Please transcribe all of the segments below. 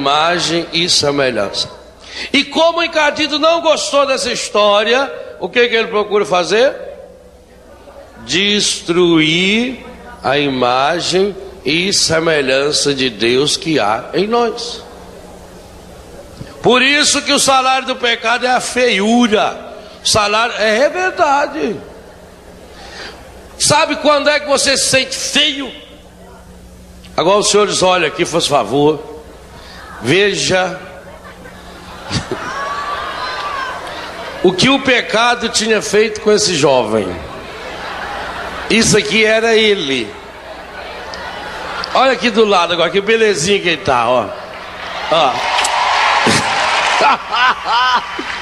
imagem e semelhança. E como o encardido não gostou dessa história, o que ele procura fazer? Destruir a imagem e semelhança de Deus que há em nós. Por isso que o salário do pecado é a feiura. O salário é verdade. Sabe quando é que você se sente feio? Agora os senhores olham aqui, por favor. Veja o que o pecado tinha feito com esse jovem. Isso aqui era ele. Olha aqui do lado agora, que belezinha que ele tá, ó. Ó.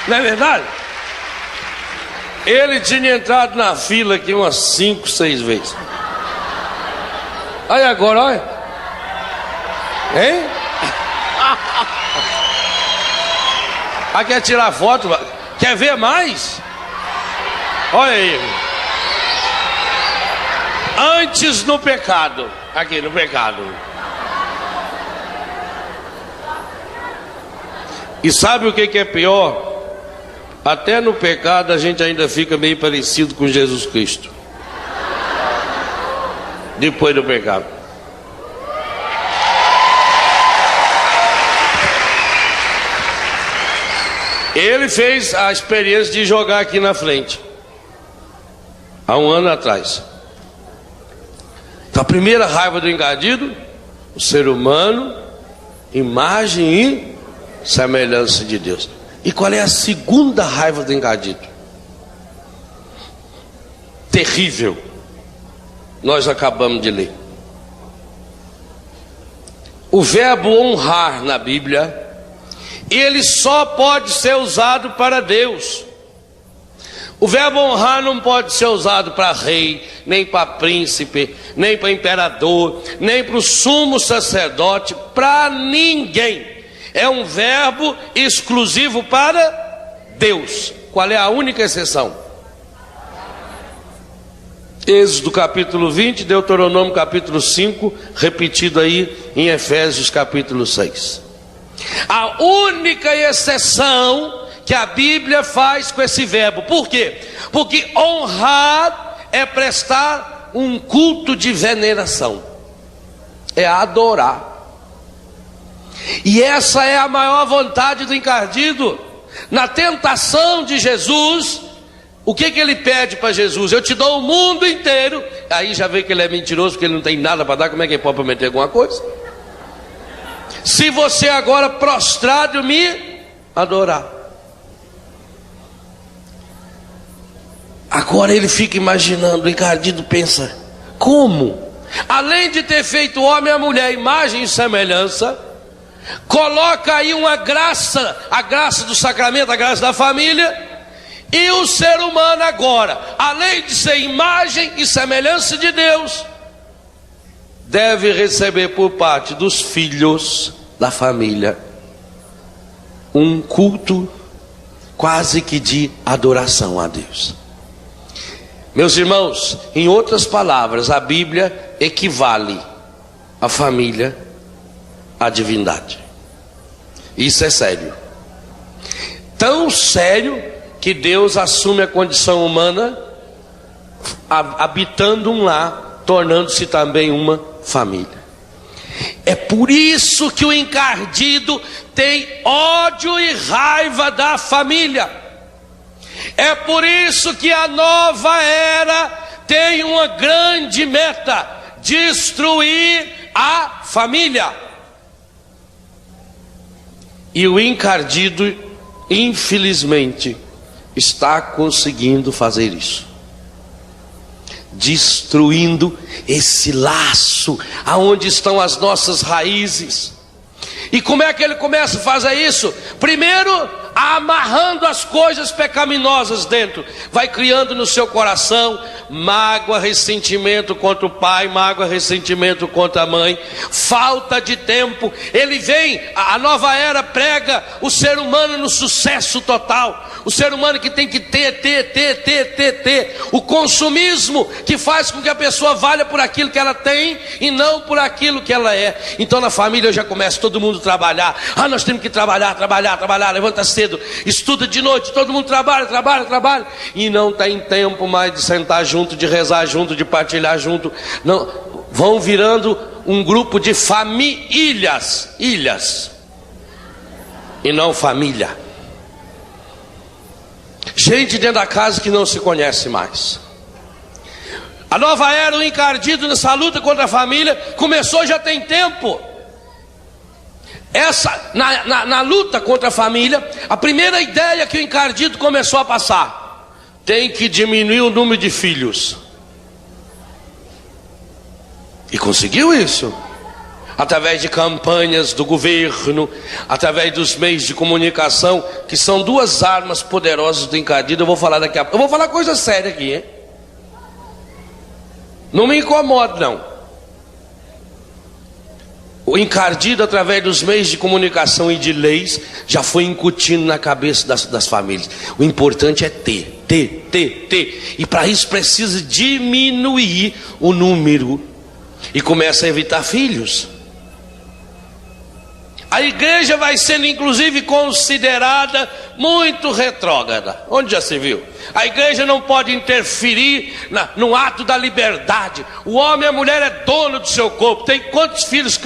Não é verdade? Ele tinha entrado na fila aqui umas 5, 6 vezes. Aí agora, olha. Hein? Ah, quer tirar foto? Quer ver mais? Olha aí. Antes no pecado. Aqui no pecado. E sabe o que é pior? Até no pecado a gente ainda fica meio parecido com Jesus Cristo. Depois do pecado. Ele fez a experiência de jogar aqui na frente. Há um ano atrás. Então a primeira raiva do encardido, o ser humano, imagem e semelhança de Deus. E qual é a segunda raiva do encardido? Terrível. Nós acabamos de ler. O verbo honrar na Bíblia, ele só pode ser usado para Deus. O verbo honrar não pode ser usado para rei, nem para príncipe, nem para imperador, nem para o sumo sacerdote, para ninguém. É um verbo exclusivo para Deus. Qual é a única exceção? Êxodo capítulo 20, Deuteronômio capítulo 5, repetido aí em Efésios capítulo 6. A única exceção que a Bíblia faz com esse verbo. Por quê? Porque honrar é prestar um culto de veneração. É adorar. E essa é a maior vontade do encardido. Na tentação de Jesus, o que ele pede para Jesus? Eu te dou o mundo inteiro. Aí já vê que ele é mentiroso, porque ele não tem nada para dar. Como é que ele pode prometer alguma coisa? Se você agora prostrado me adorar. Agora ele fica imaginando, o encardido pensa, como? Além de ter feito o homem e a mulher, imagem e semelhança, coloca aí uma graça, a graça do sacramento, a graça da família, e o ser humano agora, além de ser imagem e semelhança de Deus, deve receber por parte dos filhos da família um culto quase que de adoração a Deus. Meus irmãos, em outras palavras, a Bíblia equivale a família à divindade. Isso é sério. Tão sério que Deus assume a condição humana, habitando um lar, tornando-se também uma família. É por isso que o encardido tem ódio e raiva da família. É por isso que a nova era tem uma grande meta: destruir a família. E o encardido, infelizmente, está conseguindo fazer isso, destruindo esse laço aonde estão as nossas raízes. E como é que ele começa a fazer isso? Primeiro, amarrando as coisas pecaminosas dentro, vai criando no seu coração mágoa, ressentimento contra o pai, mágoa, ressentimento contra a mãe, falta de tempo. Ele vem, a nova era prega o ser humano no sucesso total, o ser humano que tem que ter, o consumismo que faz com que a pessoa valha por aquilo que ela tem e não por aquilo que ela é. Então na família já começa todo mundo a trabalhar. Nós temos que trabalhar, levanta cedo, estuda de noite, todo mundo trabalha, e não tem tempo mais de sentar junto, de rezar junto, de partilhar junto. Não, vão virando um grupo de famílias, ilhas, e não família. Gente dentro da casa que não se conhece mais. A nova era, o encardido nessa luta contra a família começou já tem tempo. Na luta contra a família, a primeira ideia que o encardido começou a passar: tem que diminuir o número de filhos. E conseguiu isso através de campanhas do governo, através dos meios de comunicação, que são duas armas poderosas do encardido. Eu vou falar daqui a pouco. Eu vou falar coisa séria aqui, hein? Não me incomoda, não. O encardido, através dos meios de comunicação e de leis, já foi incutindo na cabeça das famílias. O importante é ter. E para isso precisa diminuir o número. E começa a evitar filhos. A igreja vai sendo inclusive considerada muito retrógrada. Onde já se viu? A igreja não pode interferir no ato da liberdade. O homem e a mulher é dono do seu corpo. Tem quantos filhos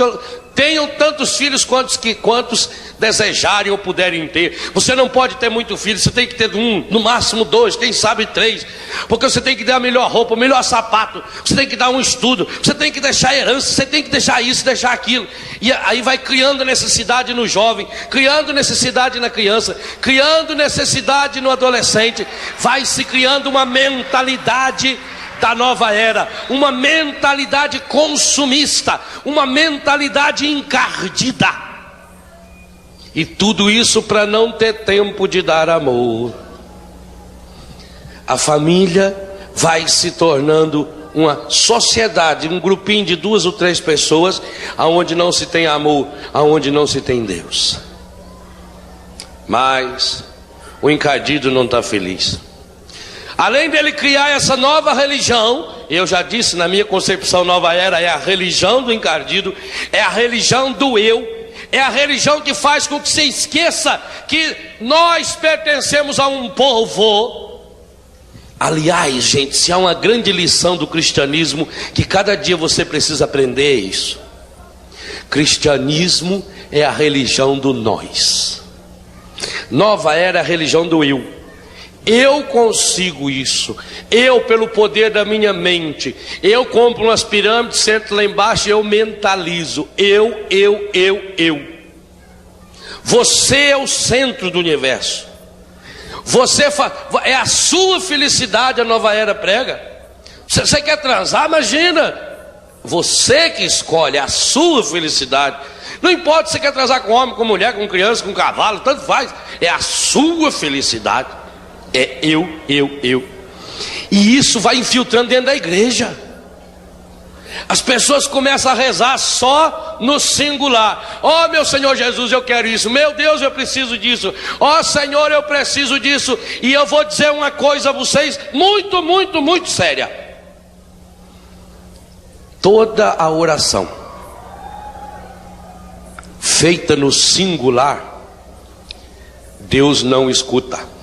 tenham tantos filhos quantos desejarem ou puderem ter. Você não pode ter muito filho, você tem que ter um, no máximo 2, quem sabe 3, porque você tem que dar a melhor roupa, o melhor sapato, você tem que dar um estudo, você tem que deixar herança, você tem que deixar isso, deixar aquilo. E aí vai criando necessidade no jovem, criando necessidade na criança, criando necessidade no adolescente. Vai se criando uma mentalidade da nova era, uma mentalidade consumista, uma mentalidade encardida. E tudo isso para não ter tempo de dar amor. A família vai se tornando uma sociedade, um grupinho de 2 ou 3 pessoas, aonde não se tem amor, aonde não se tem Deus. Mas o encardido não está feliz. Além dele criar essa nova religião, eu já disse, na minha concepção, nova era é a religião do encardido, é a religião do eu, é a religião que faz com que você esqueça que nós pertencemos a um povo. Aliás, gente, se há uma grande lição do cristianismo, que cada dia você precisa aprender isso: cristianismo é a religião do nós. Nova era a religião do eu. Eu consigo isso, eu pelo poder da minha mente, eu compro umas pirâmides, sento lá embaixo e eu mentalizo, eu. Você é o centro do universo, é a sua felicidade. A nova era prega. Você quer transar? Imagina, você que escolhe a sua felicidade. Não importa se você quer transar com homem, com mulher, com criança, com cavalo, tanto faz, é a sua felicidade. É eu. E isso vai infiltrando dentro da igreja. As pessoas começam a rezar só no singular. Ó, meu Senhor Jesus, eu quero isso. Meu Deus, eu preciso disso. Ó Senhor, eu preciso disso. E eu vou dizer uma coisa a vocês muito séria. Toda a oração feita no singular, Deus não escuta.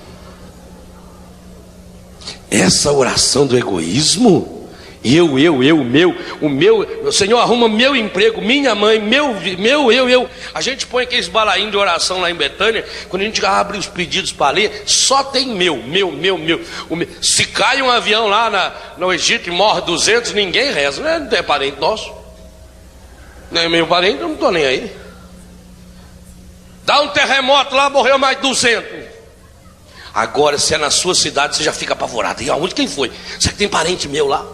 Essa oração do egoísmo, o meu, Senhor, arruma meu emprego, minha mãe, eu. A gente põe aqueles balainhos de oração lá em Betânia, quando a gente abre os pedidos para ler, só tem meu. Se cai um avião lá no Egito e morre 200, ninguém reza, né? Não é parente nosso, nem meu parente, eu não estou nem aí. Dá um terremoto lá, morreu mais 200. Agora, se é na sua cidade, você já fica apavorado. E aonde? Quem foi? Será que tem parente meu lá?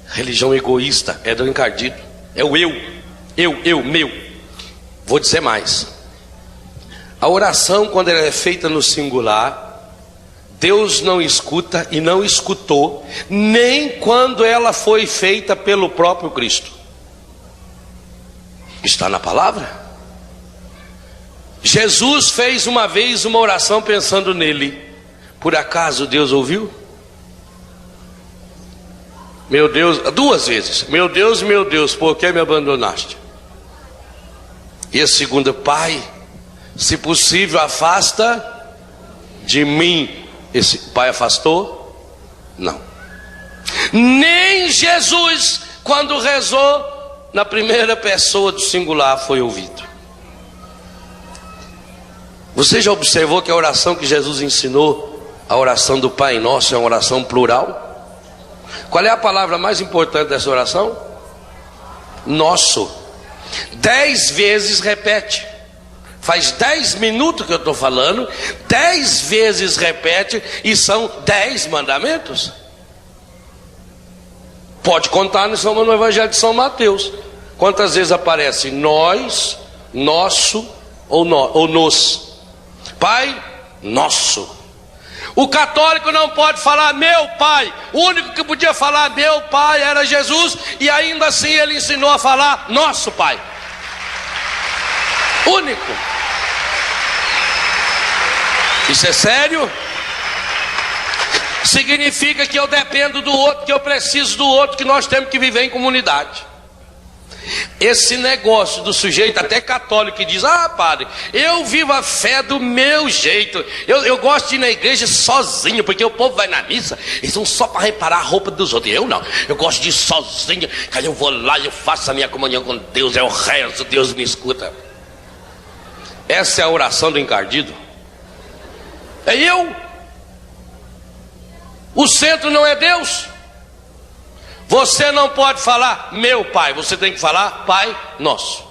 Religião egoísta é do encardido. É o eu, meu. Vou dizer mais. A oração, quando ela é feita no singular, Deus não escuta e não escutou, nem quando ela foi feita pelo próprio Cristo. Está na palavra. Jesus fez uma vez uma oração pensando nele. Por acaso Deus ouviu? Meu Deus, 2 vezes. Meu Deus, por que me abandonaste? E a segunda, Pai, se possível, afasta de mim. Esse Pai afastou? Não. Nem Jesus, quando rezou na primeira pessoa do singular, foi ouvido. Você já observou que a oração que Jesus ensinou, a oração do Pai Nosso, é uma oração plural? Qual é a palavra mais importante dessa oração? Nosso. 10 vezes repete. Faz 10 minutos que eu estou falando, 10 vezes repete, e são 10 mandamentos. Pode contar no Evangelho de São Mateus. Quantas vezes aparece nós, nosso ou nos? Pai nosso. O católico não pode falar meu pai. O único que podia falar meu pai era Jesus, e ainda assim ele ensinou a falar nosso pai. Único. Isso é sério? Significa que eu dependo do outro, que eu preciso do outro, que nós temos que viver em comunidade. Esse negócio do sujeito, até católico, que diz: ah, padre, eu vivo a fé do meu jeito, eu gosto de ir na igreja sozinho, porque o povo vai na missa, eles vão só para reparar a roupa dos outros. Eu não, eu gosto de ir sozinho, aí eu vou lá e eu faço a minha comunhão com Deus, eu rezo, Deus me escuta. Essa é a oração do encardido. É eu. O centro não é Deus. Você não pode falar meu pai, você tem que falar Pai Nosso.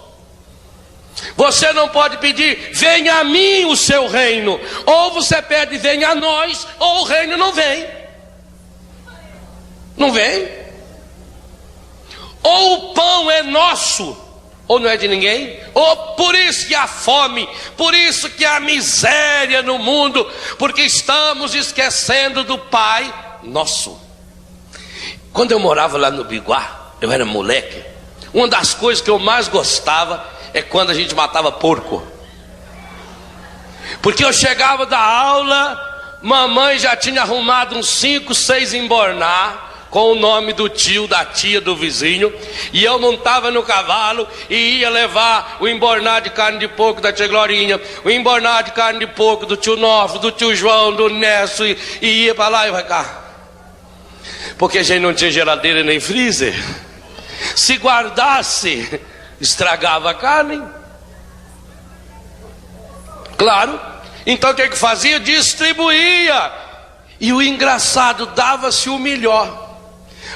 Você não pode pedir venha a mim o seu reino. Ou você pede venha a nós, ou o reino não vem. Não vem. Ou o pão é nosso, ou não é de ninguém. Ou por isso que há fome, por isso que há miséria no mundo, porque estamos esquecendo do Pai Nosso. Quando eu morava lá no Biguá, eu era moleque, uma das coisas que eu mais gostava é quando a gente matava porco. Porque eu chegava da aula, mamãe já tinha arrumado uns 5, 6 embornar com o nome do tio, da tia, do vizinho, e eu montava no cavalo e ia levar o embornar de carne de porco da tia Glorinha, o embornar de carne de porco do tio Novo, do tio João, do Nesso, e ia para lá e para cá. Porque a gente não tinha geladeira nem freezer. Se guardasse, estragava a carne. Claro. Então o que fazia? Distribuía. E o engraçado, dava-se o melhor.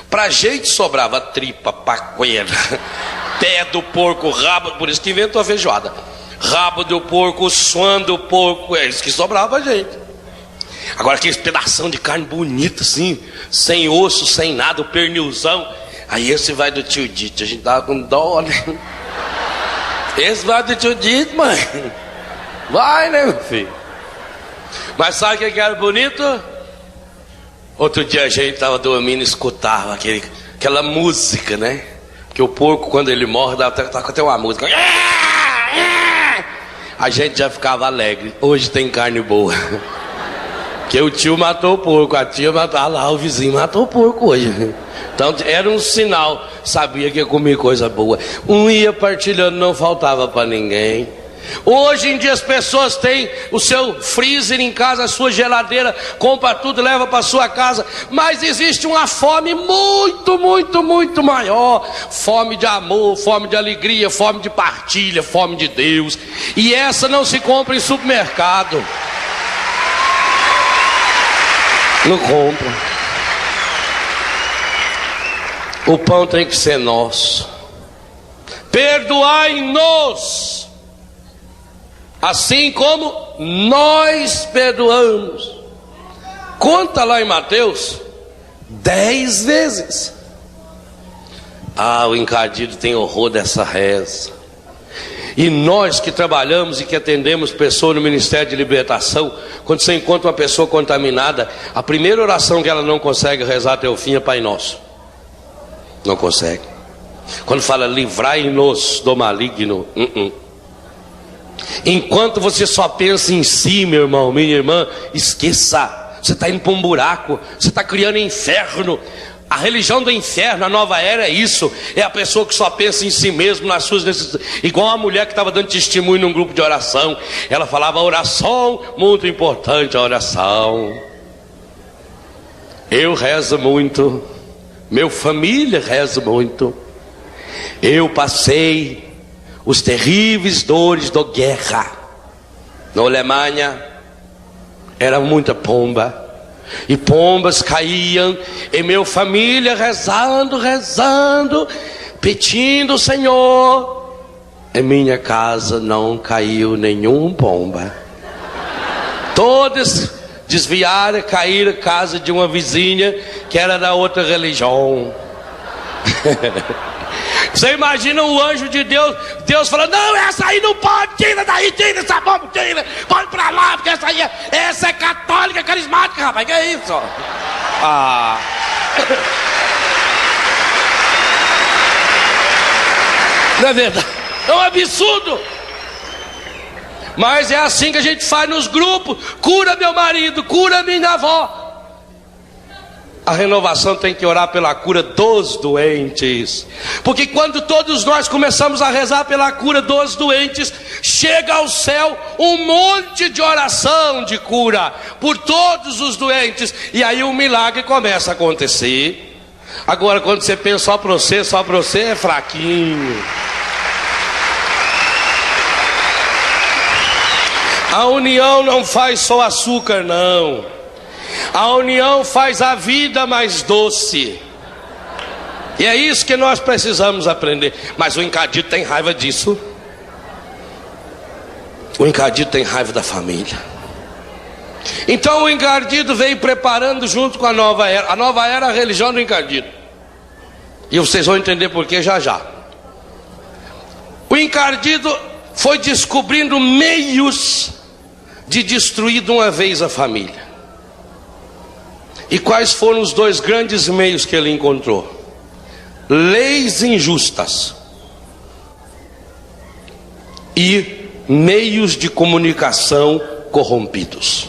Pra gente sobrava tripa, paqueira, pé do porco, rabo, por isso que inventou a feijoada. Rabo do porco, suando do porco, é isso que sobrava a gente. Agora aqueles pedação de carne bonita assim, sem osso, sem nada, o pernilzão. Aí esse vai do tio Dito, a gente tava com dó, né? Esse vai do tio Dito, mãe. Vai, né, meu filho? Mas sabe o que era bonito? Outro dia a gente tava dormindo e escutava aquela música, né? Que o porco, quando ele morre, dá até uma música. A gente já ficava alegre. Hoje tem carne boa. Porque o tio matou o porco, a tia matou, lá o vizinho matou o porco hoje. Então era um sinal, sabia que ia comer coisa boa. Um ia partilhando, não faltava para ninguém. Hoje em dia as pessoas têm o seu freezer em casa, a sua geladeira, compra tudo, leva para sua casa. Mas existe uma fome muito, muito, muito maior. Fome de amor, fome de alegria, fome de partilha, fome de Deus. E essa não se compra em supermercado. Não compra. O pão tem que ser nosso. Perdoai-nos, assim como nós perdoamos. Conta lá em Mateus 10 vezes. Ah, o encardido tem horror dessa reza. E nós que trabalhamos e que atendemos pessoas no Ministério de Libertação, quando você encontra uma pessoa contaminada, a primeira oração que ela não consegue rezar até o fim é Pai Nosso. Não consegue. Quando fala livrai-nos do maligno, Enquanto você só pensa em si, meu irmão, minha irmã, esqueça. Você está indo para um buraco, você está criando inferno. A religião do inferno, a nova era é isso. É a pessoa que só pensa em si mesmo, nas suas necessidades. Igual a mulher que estava dando testemunho num grupo de oração. Ela falava oração, muito importante a oração. Eu rezo muito, minha família reza muito. Eu passei os terríveis dores da guerra. Na Alemanha era muita pomba, e pombas caíam, e minha família rezando, pedindo o Senhor. Em minha casa não caiu nenhum pomba. Todas desviaram, caíram casa de uma vizinha que era da outra religião. Você imagina o anjo de Deus, Deus falando: não, essa aí não pode, tira daí, tira essa bomba, tira, pode pra lá, porque essa é católica, carismática, rapaz, que é isso? Não é verdade? É um absurdo. Mas é assim que a gente faz nos grupos: cura meu marido, cura minha avó. A renovação tem que orar pela cura dos doentes, porque quando todos nós começamos a rezar pela cura dos doentes, chega ao céu um monte de oração de cura por todos os doentes, e aí o milagre começa a acontecer. Agora quando você pensa só para você é fraquinho. A união não faz só açúcar, não. A união faz a vida mais doce. E é isso que nós precisamos aprender. Mas o encardido tem raiva disso. O encardido tem raiva da família. Então o encardido veio preparando junto com a nova era. A nova era é a religião do encardido. E vocês vão entender por que já já. O encardido foi descobrindo meios de destruir de uma vez a família. E quais foram os dois grandes meios que ele encontrou? Leis injustas e meios de comunicação corrompidos.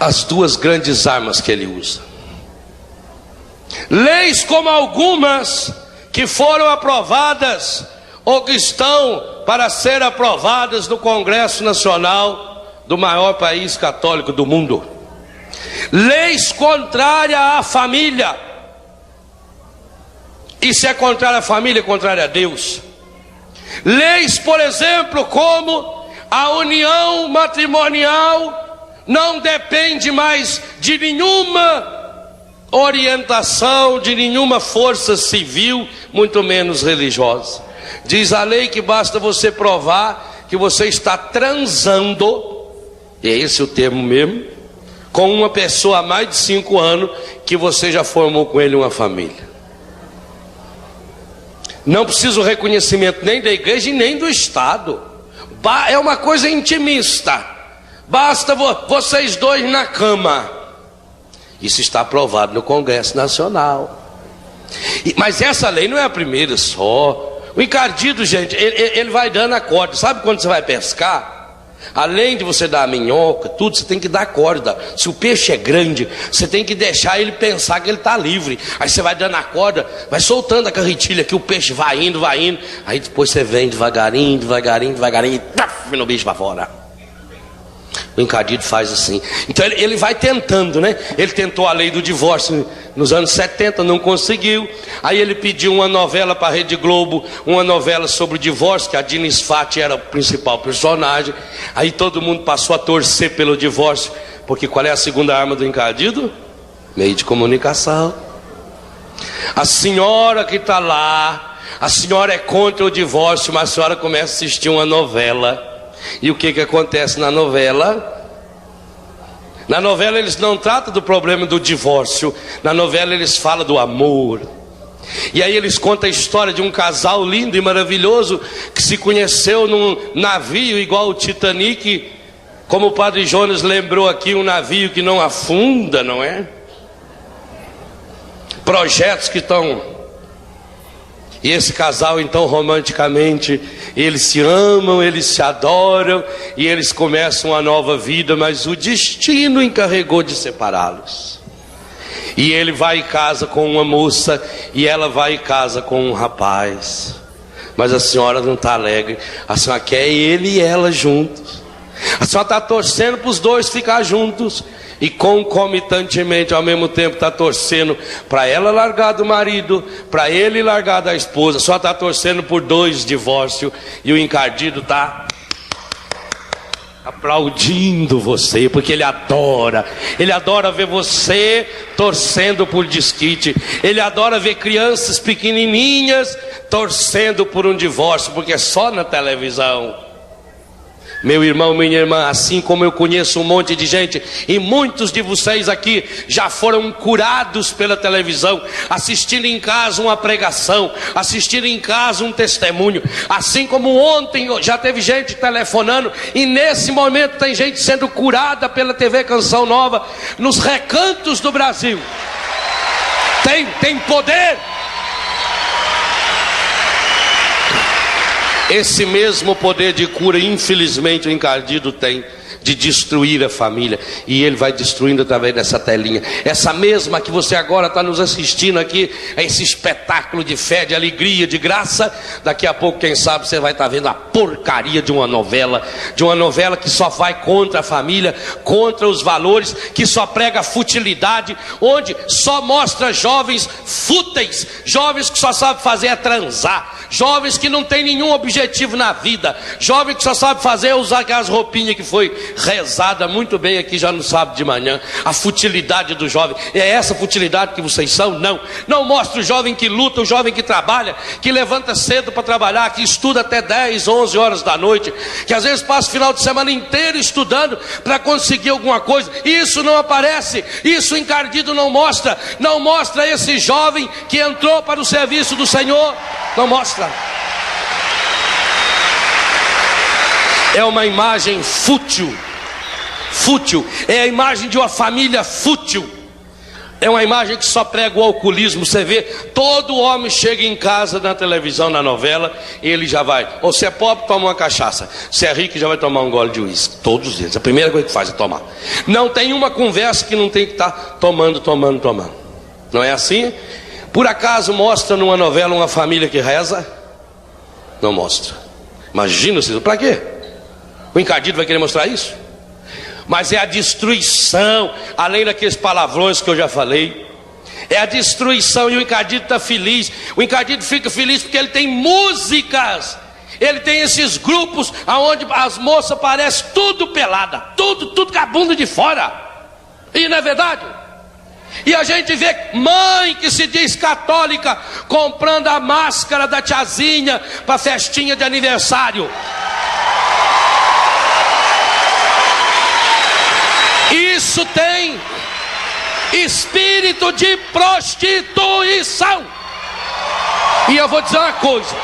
As duas grandes armas que ele usa. Leis como algumas que foram aprovadas ou que estão para ser aprovadas no Congresso Nacional do maior país católico do mundo. Leis contrárias à família. E se é contrária à família, é contrária a Deus. Leis, por exemplo, como a união matrimonial não depende mais de nenhuma orientação, de nenhuma força civil, muito menos religiosa. Diz a lei que basta você provar que você está transando, e é esse o termo mesmo, com uma pessoa há mais de 5 anos, que você já formou com ele uma família. Não precisa o reconhecimento nem da igreja e nem do Estado. É uma coisa intimista. Basta vocês dois na cama. Isso está aprovado no Congresso Nacional. Mas essa lei não é a primeira só. O encardido, gente, ele vai dando a corda. Sabe quando você vai pescar? Além de você dar a minhoca, tudo, você tem que dar corda. Se o peixe é grande, você tem que deixar ele pensar que ele está livre. Aí você vai dando a corda, vai soltando a carretilha, que o peixe vai indo. Aí depois você vem devagarinho, e taf, no bicho para fora. O encardido faz assim. Então ele vai tentando, né? Ele tentou a lei do divórcio nos anos 70, não conseguiu. Aí ele pediu uma novela para a Rede Globo, uma novela sobre o divórcio, que a Diniz Fati era o principal personagem. Aí todo mundo passou a torcer pelo divórcio, porque qual é a segunda arma do encardido? Meio de comunicação. A senhora que está lá, a senhora é contra o divórcio, mas a senhora começa a assistir uma novela. E o que acontece na novela? Na novela eles não tratam do problema do divórcio. Na novela eles falam do amor. E aí eles contam a história de um casal lindo e maravilhoso que se conheceu num navio igual o Titanic, como o Padre Jonas lembrou aqui, um navio que não afunda, não é? Projetos que estão... E esse casal então romanticamente, eles se amam, eles se adoram e eles começam uma nova vida, mas o destino encarregou de separá-los. E ele vai e casa com uma moça e ela vai e casa com um rapaz. Mas a senhora não está alegre, a senhora quer ele e ela juntos. A senhora está torcendo para os dois ficar juntos e concomitantemente ao mesmo tempo está torcendo para ela largar do marido, para ele largar da esposa. Só está torcendo por 2 divórcios e o encardido está aplaudindo você, porque ele adora ver você torcendo por desquite, ele adora ver crianças pequenininhas torcendo por um divórcio, porque é só na televisão. Meu irmão, minha irmã, assim como eu conheço um monte de gente, e muitos de vocês aqui já foram curados pela televisão, assistindo em casa uma pregação, assistindo em casa um testemunho, assim como ontem já teve gente telefonando, e nesse momento tem gente sendo curada pela TV Canção Nova, nos recantos do Brasil. Tem poder. Esse mesmo poder de cura, infelizmente, o encardido tem, de destruir a família. E ele vai destruindo através dessa telinha. Essa mesma que você agora está nos assistindo aqui, esse espetáculo de fé, de alegria, de graça. Daqui a pouco, quem sabe, você vai estar vendo a porcaria de uma novela que só vai contra a família, contra os valores, que só prega futilidade, onde só mostra jovens fúteis, jovens que só sabem fazer é transar, jovens que não tem nenhum objetivo na vida, jovens que só sabem fazer é usar aquelas roupinhas que foi rezada muito bem aqui já no sábado de manhã. A futilidade do jovem, é essa futilidade que vocês são? Não mostra o jovem que luta, o jovem que trabalha, que levanta cedo para trabalhar, que estuda até 10, 11 horas da noite, que às vezes passa o final de semana inteiro estudando para conseguir alguma coisa. Isso não aparece, isso o encardido não mostra esse jovem que entrou para o serviço do Senhor, não mostra. É uma imagem fútil, é a imagem de uma família fútil, é uma imagem que só prega o alcoolismo. Você vê, todo homem chega em casa na televisão, na novela, ele já vai, ou se é pobre, toma uma cachaça, se é rico, já vai tomar um gole de uísque, todos eles, a primeira coisa que faz é tomar. Não tem uma conversa que não tem que estar tomando, não é assim? Por acaso mostra numa novela uma família que reza? Não mostra. Imagina, para quê? O encardido vai querer mostrar isso? Mas é a destruição, além daqueles palavrões que eu já falei, é a destruição. E o encardido está feliz. O encardido fica feliz porque ele tem músicas, ele tem esses grupos onde as moças parecem tudo pelada, tudo com a bunda de fora. E não é verdade? E a gente vê mãe que se diz católica comprando a máscara da tiazinha para festinha de aniversário. Isso tem espírito de prostituição. E eu vou dizer uma coisa: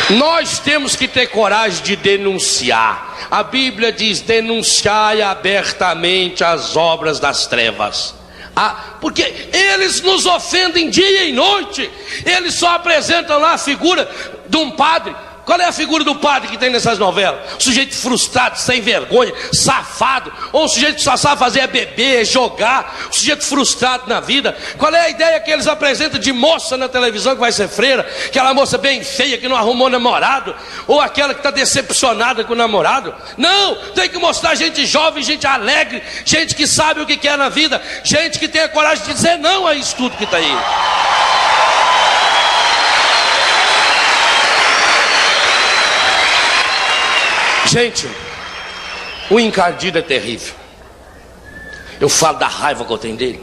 nós temos que ter coragem de denunciar. A Bíblia diz: denunciai abertamente as obras das trevas. Porque eles nos ofendem dia e noite. Eles só apresentam lá a figura de um padre. Qual é a figura do padre que tem nessas novelas? Sujeito frustrado, sem vergonha, safado. Ou um sujeito que só sabe fazer é beber, é jogar. Um sujeito frustrado na vida. Qual é a ideia que eles apresentam de moça na televisão que vai ser freira? Aquela moça bem feia que não arrumou namorado. Ou aquela que está decepcionada com o namorado. Não, tem que mostrar gente jovem, gente alegre, gente que sabe o que quer na vida, gente que tem a coragem de dizer não a isso tudo que está aí. Gente, o encardido é terrível. Eu falo da raiva que eu tenho dele.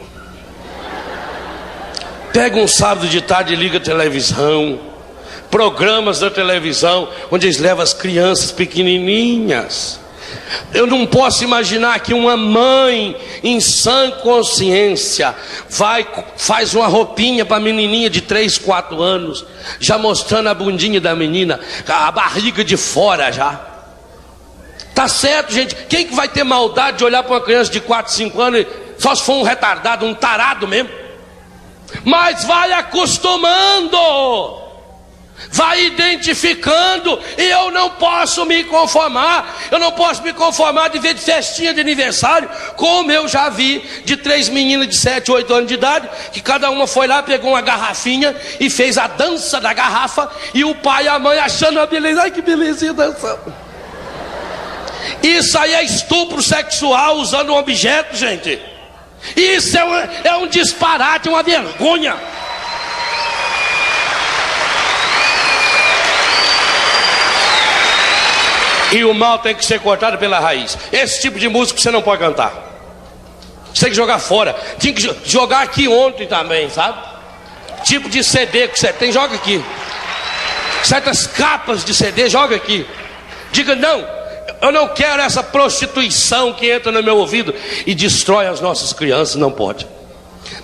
Pega um sábado de tarde e liga a televisão, programas da televisão, onde eles levam as crianças pequenininhas, Eu não posso imaginar que uma mãe em sã consciência faz uma roupinha para a menininha de 3, 4 anos, já mostrando a bundinha da menina, a barriga de fora já. Tá certo, gente? Quem que vai ter maldade de olhar para uma criança de 4, 5 anos, só se for um retardado, um tarado mesmo? Mas vai acostumando, vai identificando. E eu não posso me conformar. Eu não posso me conformar de ver de festinha de aniversário, como eu já vi de 3 meninas de 7, 8 anos de idade, que cada uma foi lá, pegou uma garrafinha e fez a dança da garrafa, e o pai e a mãe achando a beleza. Ai, que belezinha dançando. Isso aí é estupro sexual usando um objeto, gente. Isso é um disparate, uma vergonha. E o mal tem que ser cortado pela raiz. Esse tipo de música você não pode cantar. Você tem que jogar fora. Tinha que jogar aqui ontem também, sabe? Tipo de CD que você tem, joga aqui. Certas capas de CD, joga aqui. Diga não. Eu não quero essa prostituição que entra no meu ouvido e destrói as nossas crianças, não pode.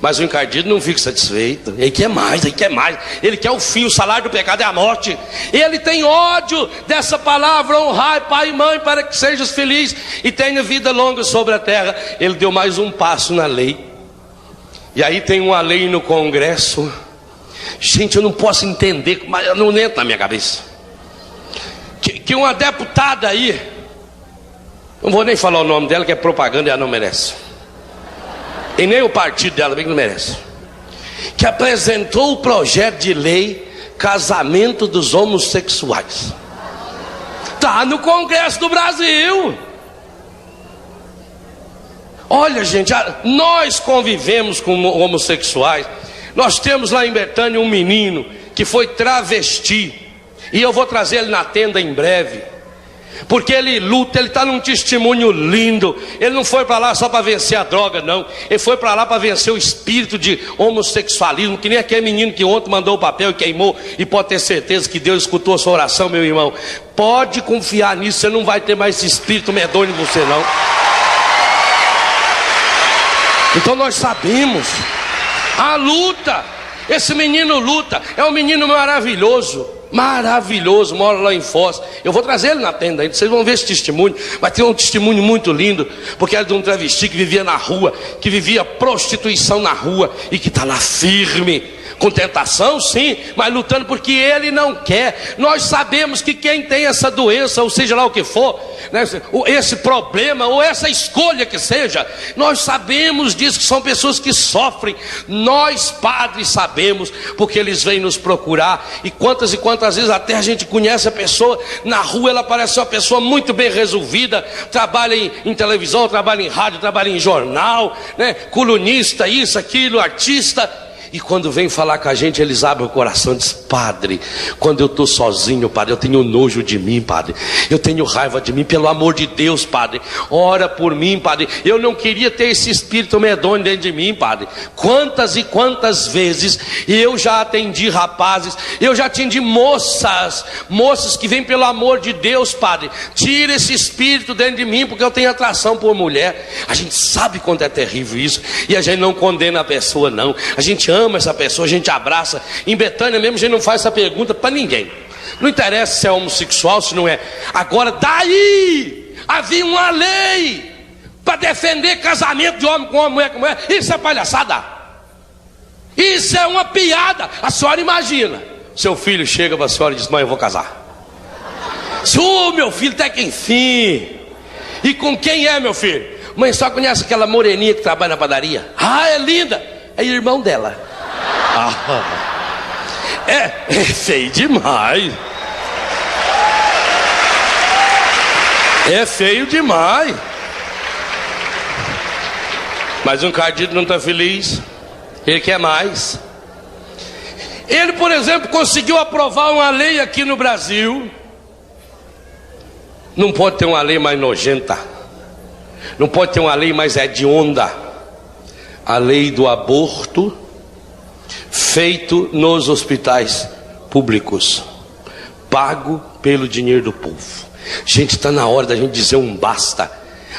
Mas o encardido não fica satisfeito. Ele quer mais, ele quer mais. Ele quer o fim, o salário do pecado é a morte. Ele tem ódio dessa palavra: honrai pai e mãe para que sejas feliz e tenha vida longa sobre a terra. Ele deu mais um passo na lei. E aí tem uma lei no Congresso. Gente, eu não posso entender, mas não entra na minha cabeça. Que uma deputada aí, não vou nem falar o nome dela, que é propaganda e ela não merece. E nem o partido dela, bem que não merece. Que apresentou o projeto de lei casamento dos homossexuais. Está no Congresso do Brasil. Olha, gente, nós convivemos com homossexuais. Nós temos lá em Betânia um menino que foi travesti. E eu vou trazer ele na tenda em breve, porque ele luta, ele está num testemunho lindo. Ele não foi para lá só para vencer a droga, não. Ele foi para lá para vencer o espírito de homossexualismo, que nem aquele menino que ontem mandou o papel e queimou. E pode ter certeza que Deus escutou a sua oração, meu irmão. Pode confiar nisso, você não vai ter mais esse espírito medonho em você, não. Então nós sabemos a luta. Esse menino luta, é um menino maravilhoso. Maravilhoso, mora lá em Foz. Eu vou trazer ele na tenda ainda, vocês vão ver esse testemunho. Vai ter um testemunho muito lindo, porque era de um travesti que vivia na rua, que vivia prostituição na rua, e que está lá firme, com tentação sim, mas lutando porque ele não quer. Nós sabemos que quem tem essa doença, ou seja lá o que for, né, esse problema, ou essa escolha que seja, nós sabemos disso, que são pessoas que sofrem. Nós padres sabemos, porque eles vêm nos procurar. E quantas vezes até a gente conhece a pessoa na rua, ela parece uma pessoa muito bem resolvida, trabalha em televisão, trabalha em rádio, trabalha em jornal, né, colunista, isso, aquilo, artista. E quando vem falar com a gente, eles abrem o coração e dizem: padre, quando eu estou sozinho, padre, eu tenho nojo de mim, padre, eu tenho raiva de mim, pelo amor de Deus, padre, ora por mim, padre, eu não queria ter esse espírito medonho dentro de mim, padre. Quantas e quantas vezes eu já atendi rapazes, eu já atendi moças que vêm pelo amor de Deus, padre, tira esse espírito dentro de mim, porque eu tenho atração por mulher. A gente sabe quanto é terrível isso, e a gente não condena a pessoa, não. A gente ama essa pessoa, a gente abraça. Em Betânia mesmo a gente não faz essa pergunta para ninguém. Não interessa se é homossexual, se não é. Agora daí havia uma lei para defender casamento de homem com homem, mulher com mulher. Isso é palhaçada. Isso é uma piada. A senhora imagina, seu filho chega para a senhora e diz: mãe, eu vou casar. Meu filho, até que enfim. E com quem é, meu filho? Mãe, só conhece aquela moreninha que trabalha na padaria? Ah, é linda. É irmão dela. É feio demais. É feio demais. Mas um encardido não está feliz. Ele quer mais. Ele, por exemplo, conseguiu aprovar uma lei aqui no Brasil. Não pode ter uma lei mais nojenta. Não pode ter uma lei mais hedionda. A lei do aborto feito nos hospitais públicos, pago pelo dinheiro do povo. Gente, está na hora da gente dizer um basta.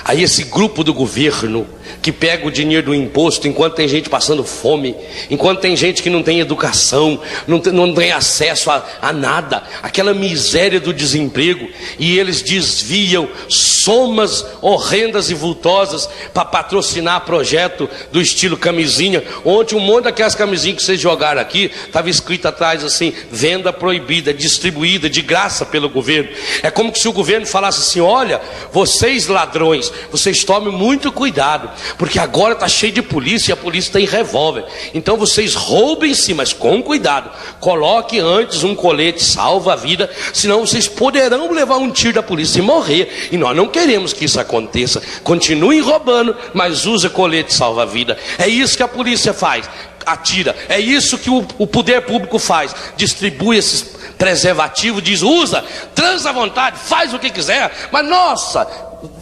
Aí esse grupo do governo que pega o dinheiro do imposto enquanto tem gente passando fome, enquanto tem gente que não tem educação, não tem acesso a nada, aquela miséria do desemprego, e eles desviam somas horrendas e vultosas para patrocinar projeto do estilo camisinha. Ontem um monte daquelas camisinhas que vocês jogaram aqui, estava escrito atrás assim: venda proibida, distribuída de graça pelo governo. É como se o governo falasse assim: olha, vocês ladrões, vocês tomem muito cuidado, porque agora está cheio de polícia e a polícia tem revólver. Então vocês roubem-se, mas com cuidado. Coloque antes um colete salva-vida, senão vocês poderão levar um tiro da polícia e morrer. E nós não queremos que isso aconteça. Continuem roubando, mas use colete salva-vida. É isso que a polícia faz, atira. É isso que o poder público faz, distribui esses preservativos, diz: usa, transa à vontade, faz o que quiser, mas nossa,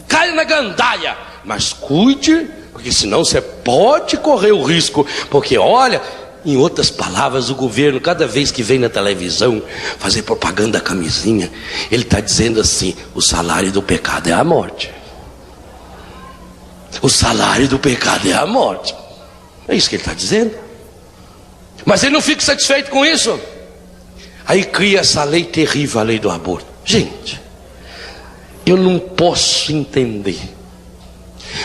caia na gandaia, mas cuide, porque senão você pode correr o risco. Porque olha, em outras palavras, o governo, cada vez que vem na televisão fazer propaganda da camisinha, ele está dizendo assim: o salário do pecado é a morte. O salário do pecado é a morte. É isso que ele está dizendo. Mas ele não fica satisfeito com isso. Aí cria essa lei terrível, a lei do aborto. Gente, eu não posso entender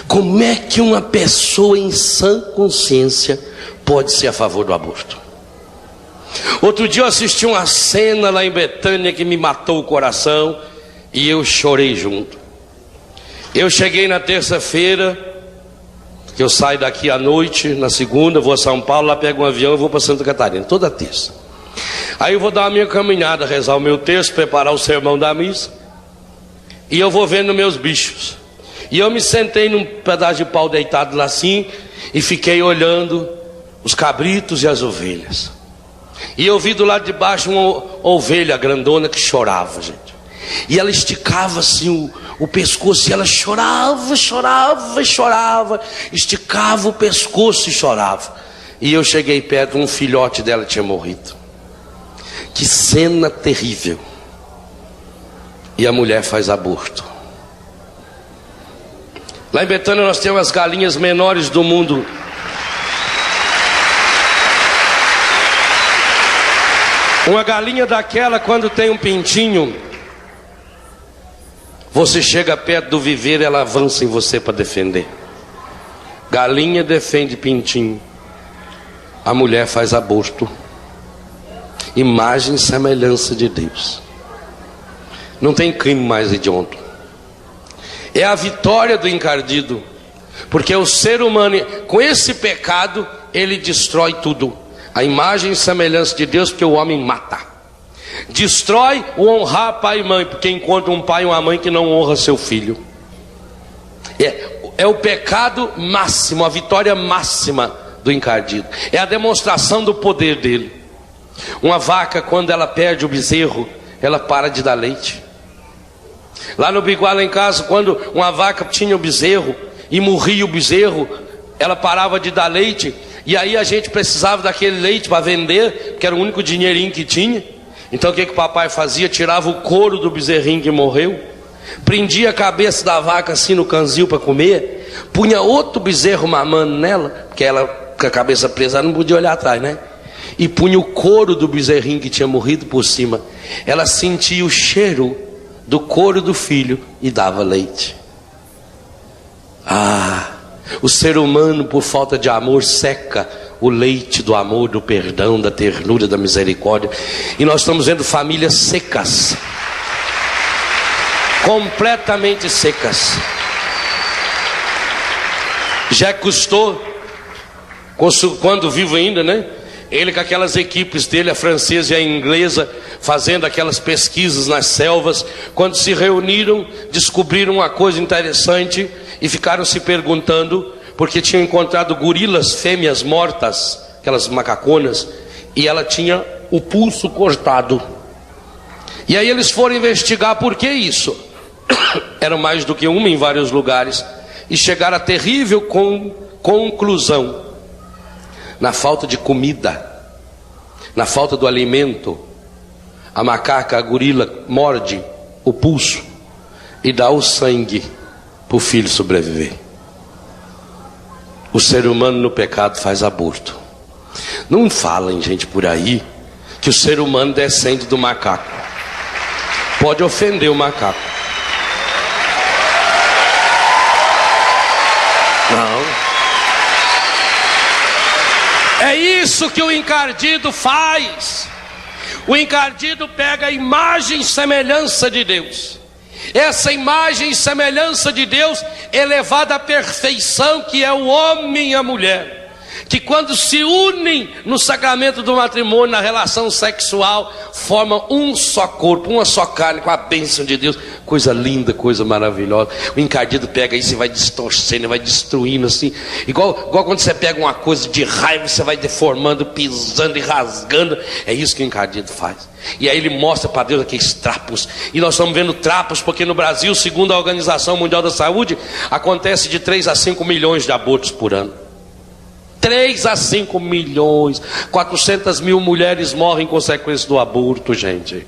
como é que uma pessoa em sã consciência pode ser a favor do aborto. Outro dia eu assisti uma cena lá em Betânia que me matou o coração e eu chorei junto. Eu cheguei na terça-feira, que eu saio daqui à noite, na segunda vou a São Paulo, lá pego um avião e vou para Santa Catarina, toda terça. Aí eu vou dar a minha caminhada, rezar o meu texto, preparar o sermão da missa, e eu vou vendo meus bichos. E eu me sentei num pedaço de pau deitado lá assim, e fiquei olhando os cabritos e as ovelhas. E eu vi do lado de baixo uma ovelha grandona que chorava, gente. E ela esticava assim o pescoço, e ela chorava, esticava o pescoço e chorava. E eu cheguei perto, um filhote dela tinha morrido. Que cena terrível. E a mulher faz aborto. Lá em Betânia nós temos as galinhas menores do mundo. Uma galinha daquela, quando tem um pintinho, você chega perto do viveiro, ela avança em você para defender. Galinha defende pintinho. A mulher faz aborto. Imagem e semelhança de Deus. Não tem crime mais hediondo. É a vitória do encardido. Porque o ser humano, com esse pecado, ele destrói tudo. A imagem e semelhança de Deus, porque o homem mata. Destrói o honrar pai e mãe, porque encontra um pai e uma mãe que não honra seu filho. É o pecado máximo, a vitória máxima do encardido. É a demonstração do poder dele. Uma vaca, quando ela perde o bezerro, ela para de dar leite. Lá no Biguá, lá em casa, quando uma vaca tinha o bezerro e morria o bezerro, ela parava de dar leite. E aí a gente precisava daquele leite para vender, porque era o único dinheirinho que tinha. Então o que o papai fazia? Tirava o couro do bezerrinho que morreu, prendia a cabeça da vaca assim no canzil para comer, punha outro bezerro mamando nela, porque ela com a cabeça presa ela não podia olhar atrás, né? E punha o couro do bezerrinho que tinha morrido por cima. Ela sentia o cheiro do couro do filho e dava leite. O ser humano, por falta de amor, seca o leite do amor, do perdão, da ternura, da misericórdia. E nós estamos vendo famílias secas, completamente secas. Jacques Cousteau, quando vivo ainda, né? Ele com aquelas equipes dele, a francesa e a inglesa, fazendo aquelas pesquisas nas selvas, quando se reuniram, descobriram uma coisa interessante e ficaram se perguntando, porque tinham encontrado gorilas fêmeas mortas, aquelas macaconas, e ela tinha o pulso cortado. E aí eles foram investigar por que isso. Era mais do que uma em vários lugares, e chegaram à terrível conclusão: na falta de comida, na falta do alimento, a macaca, a gorila, morde o pulso e dá o sangue para o filho sobreviver. O ser humano no pecado faz aborto. Não falem, gente, por aí que o ser humano descende do macaco. Pode ofender o macaco. Não. É isso que o encardido faz. O encardido pega a imagem e semelhança de Deus. Essa imagem e semelhança de Deus elevada à perfeição, que é o homem e a mulher, que quando se unem no sacramento do matrimônio, na relação sexual, formam um só corpo, uma só carne, com a bênção de Deus. Coisa linda, coisa maravilhosa. O encardido pega isso e vai distorcendo, vai destruindo assim, igual quando você pega uma coisa de raiva, você vai deformando, pisando e rasgando. É isso que o encardido faz. E aí ele mostra para Deus aqueles trapos. E nós estamos vendo trapos porque no Brasil, segundo a Organização Mundial da Saúde, acontece de 3 a 5 milhões de abortos por ano. 3 a 5 milhões, 400 mil mulheres morrem em consequência do aborto, gente.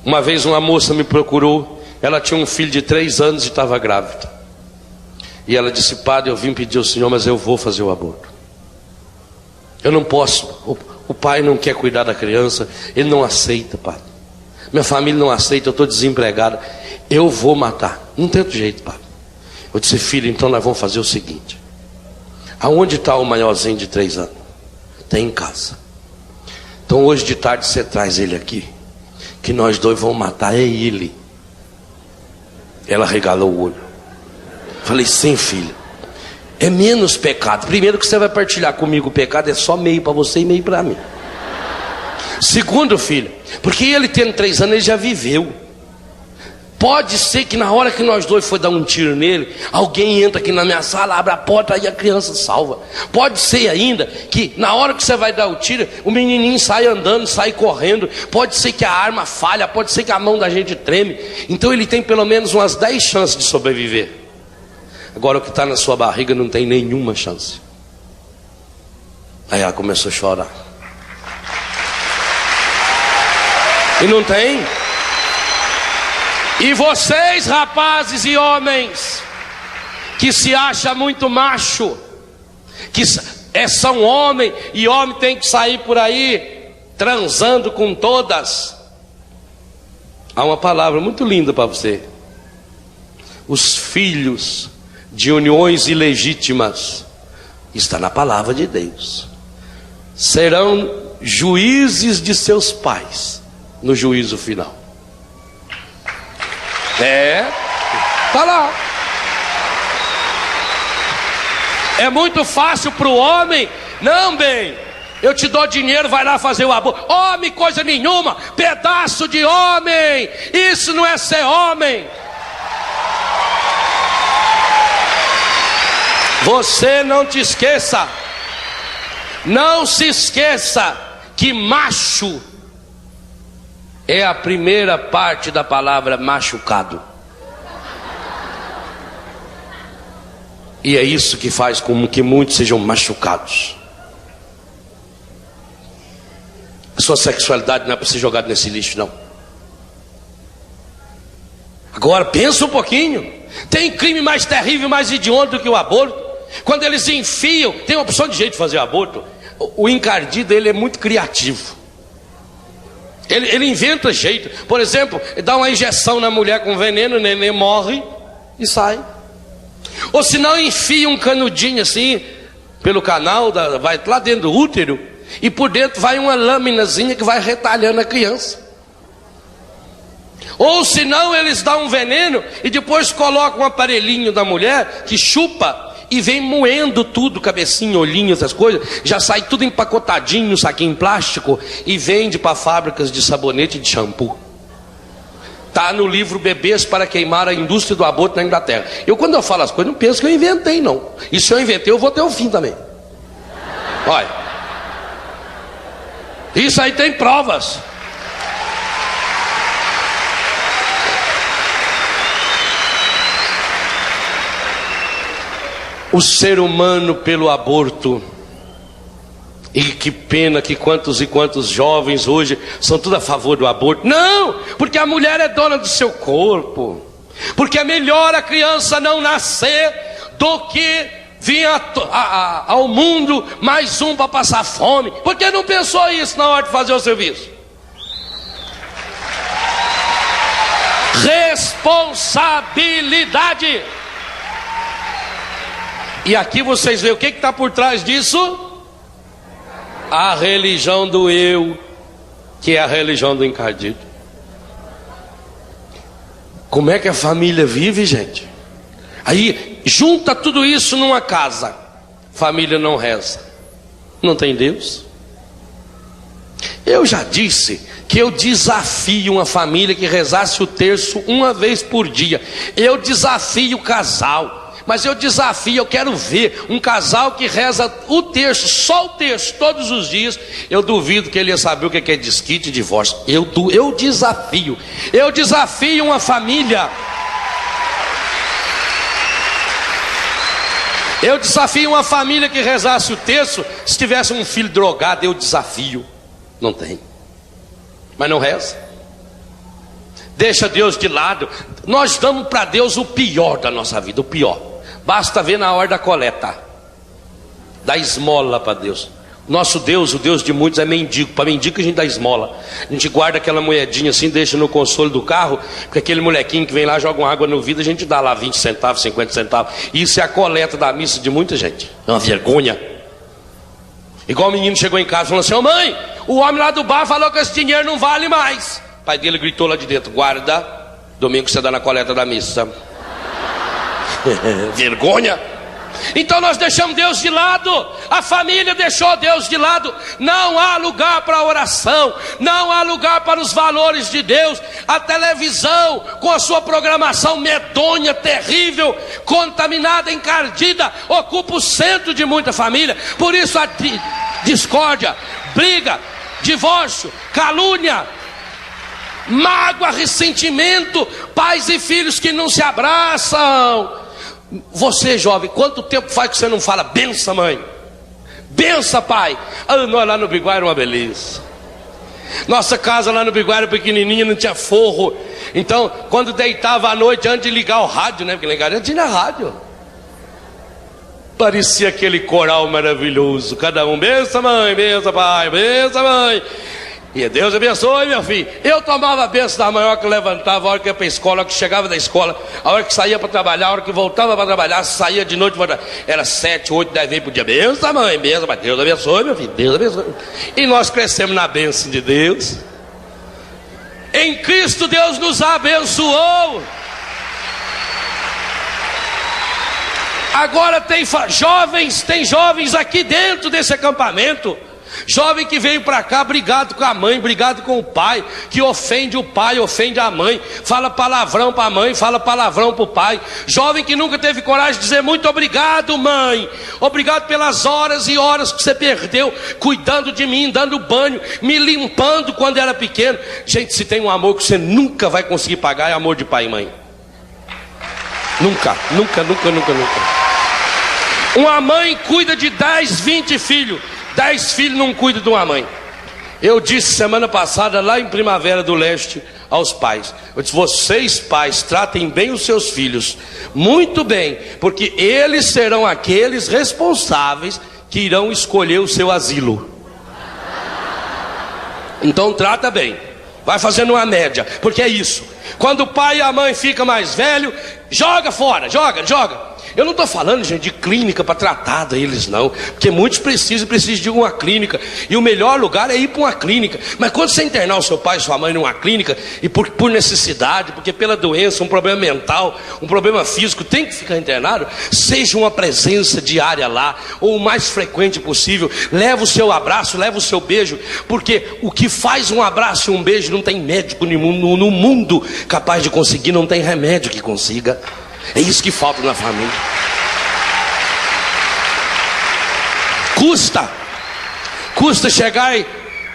Uma vez uma moça me procurou, ela tinha um filho de 3 anos e estava grávida. E ela disse: padre, eu vim pedir ao senhor, mas eu vou fazer o aborto. Eu não posso, o pai não quer cuidar da criança, ele não aceita, padre. Minha família não aceita, eu estou desempregada. Eu vou matar, não tem outro jeito, padre. Eu disse: filho, então nós vamos fazer o seguinte. Aonde está o maiorzinho de 3 anos? Tem em casa. Então hoje de tarde você traz ele aqui, que nós dois vamos matar, é ele. Ela regalou o olho. Falei: sim, filho, é menos pecado. Primeiro que você vai partilhar comigo o pecado, é só meio para você e meio para mim. Segundo, filho, porque ele tendo 3 anos, ele já viveu. Pode ser que na hora que nós dois for dar um tiro nele, alguém entra aqui na minha sala, abre a porta e a criança salva. Pode ser ainda que na hora que você vai dar o tiro, o menininho sai andando, sai correndo. Pode ser que a arma falha, pode ser que a mão da gente treme. Então ele tem pelo menos umas 10 chances de sobreviver. Agora o que está na sua barriga não tem nenhuma chance. Aí ela começou a chorar. E não tem. E vocês, rapazes e homens, que se acham muito macho, que são homem, e homem tem que sair por aí transando com todas. Há uma palavra muito linda para você. Os filhos de uniões ilegítimas, está na palavra de Deus, serão juízes de seus pais no juízo final. Está lá. É muito fácil para o homem. Não, bem, eu te dou dinheiro, vai lá fazer o aborto. Homem, coisa nenhuma, pedaço de homem. Isso não é ser homem. Você não te esqueça, não se esqueça que macho é a primeira parte da palavra machucado. E é isso que faz com que muitos sejam machucados. A sua sexualidade não é para ser jogada nesse lixo, não. Agora pensa um pouquinho. Tem crime mais terrível, mais hediondo do que o aborto. Quando eles enfiam, tem uma opção de jeito de fazer aborto. O encardido, ele é muito criativo. Ele inventa jeito. Por exemplo, dá uma injeção na mulher com veneno, o neném morre e sai. Ou se não, enfia um canudinho assim pelo canal, vai lá dentro do útero, e por dentro vai uma lâminazinha que vai retalhando a criança. Ou se não, eles dão um veneno e depois colocam um aparelhinho da mulher que chupa e vem moendo tudo, cabecinha, olhinho, essas coisas. Já sai tudo empacotadinho no saquinho plástico e vende para fábricas de sabonete e de shampoo. Está no livro Bebês para Queimar, a Indústria do Aborto na Inglaterra. Quando eu falo as coisas, não penso que eu inventei, não. E se eu inventei, eu vou até o fim também. Olha, isso aí tem provas. O ser humano pelo aborto E que pena que quantos e quantos jovens hoje são tudo a favor do aborto. Não, porque a mulher é dona do seu corpo. Porque é melhor a criança não nascer do que vir ao mundo mais um para passar fome. Por que não pensou isso na hora de fazer o serviço? Responsabilidade. E aqui vocês veem o que está por trás disso? A religião do eu, que é a religião do encardido. Como é que a família vive, gente? Aí junta tudo isso numa casa. Família não reza, não tem Deus. Eu já disse que eu desafio uma família que rezasse o terço uma vez por dia. Eu desafio o casal. Mas eu desafio, eu quero ver um casal que reza o terço, só o terço, todos os dias. Eu duvido que ele ia saber o que é desquite e divórcio. Eu desafio uma família. Eu desafio uma família que rezasse o terço. Se tivesse um filho drogado, eu desafio. Não tem, mas não reza. Deixa Deus de lado. Nós damos para Deus o pior da nossa vida, o pior. Basta ver na hora da coleta, dá esmola para Deus. Nosso Deus, o Deus de muitos, é mendigo. Para mendigo a gente dá esmola. A gente guarda aquela moedinha assim, deixa no console do carro, porque aquele molequinho que vem lá joga uma água no vidro, a gente dá lá 20 centavos, 50 centavos. Isso é a coleta da missa de muita gente. É uma vergonha. Igual o menino chegou em casa e falou assim: ô mãe, o homem lá do bar falou que esse dinheiro não vale mais. O pai dele gritou lá de dentro: guarda, domingo você dá na coleta da missa. Vergonha. Então nós deixamos Deus de lado. A família deixou Deus de lado. Não há lugar para a oração, não há lugar para os valores de Deus. A televisão, com a sua programação medonha, terrível, contaminada, encardida, ocupa o centro de muita família. Por isso a discórdia, briga, divórcio, calúnia, mágoa, ressentimento, pais e filhos que não se abraçam. Você, jovem, quanto tempo faz que você não fala benção, mãe? Benção, pai? Nós lá no Biguá era uma beleza. Nossa casa lá no Biguá era pequenininha, não tinha forro. Então, quando deitava à noite, antes de ligar o rádio, né? Porque ligar tinha rádio. Parecia aquele coral maravilhoso. Cada um, benção, mãe, benção, pai, benção, mãe. E Deus abençoe, meu filho. Eu tomava a benção da mãe, a hora que levantava, a hora que ia para a escola, a hora que chegava da escola, a hora que saía para trabalhar, a hora que voltava para trabalhar, saía de noite, era 7, 8, 10 vezes por dia. Benção, mãe, benção, mas Deus abençoe, meu filho, Deus abençoe. E nós crescemos na bênção de Deus. Em Cristo Deus nos abençoou. Agora tem jovens aqui dentro desse acampamento. Jovem que veio para cá brigado com a mãe, brigado com o pai, que ofende o pai, ofende a mãe, fala palavrão para a mãe, fala palavrão para o pai. Jovem que nunca teve coragem de dizer muito obrigado, mãe, obrigado pelas horas e horas que você perdeu cuidando de mim, dando banho, me limpando quando era pequeno. Gente, se tem um amor que você nunca vai conseguir pagar, é amor de pai e mãe. Nunca, nunca, nunca, nunca, nunca. Uma mãe cuida de 10, 20 filhos. 10 filhos não cuidam de uma mãe. Eu disse semana passada lá em Primavera do Leste aos pais, eu disse: vocês pais tratem bem os seus filhos, muito bem, porque eles serão aqueles responsáveis que irão escolher o seu asilo. Então trata bem, vai fazendo uma média, porque é isso. Quando o pai e a mãe ficam mais velhos, joga fora, joga. Eu não estou falando, gente, de clínica para tratar deles, não. Porque muitos precisam de uma clínica. E o melhor lugar é ir para uma clínica. Mas quando você internar o seu pai e sua mãe numa clínica, e por necessidade, porque pela doença, um problema mental, um problema físico, tem que ficar internado, seja uma presença diária lá, ou o mais frequente possível. Leva o seu abraço, leva o seu beijo. Porque o que faz um abraço e um beijo não tem médico no mundo capaz de conseguir, não tem remédio que consiga. É isso que falta na família. Custa chegar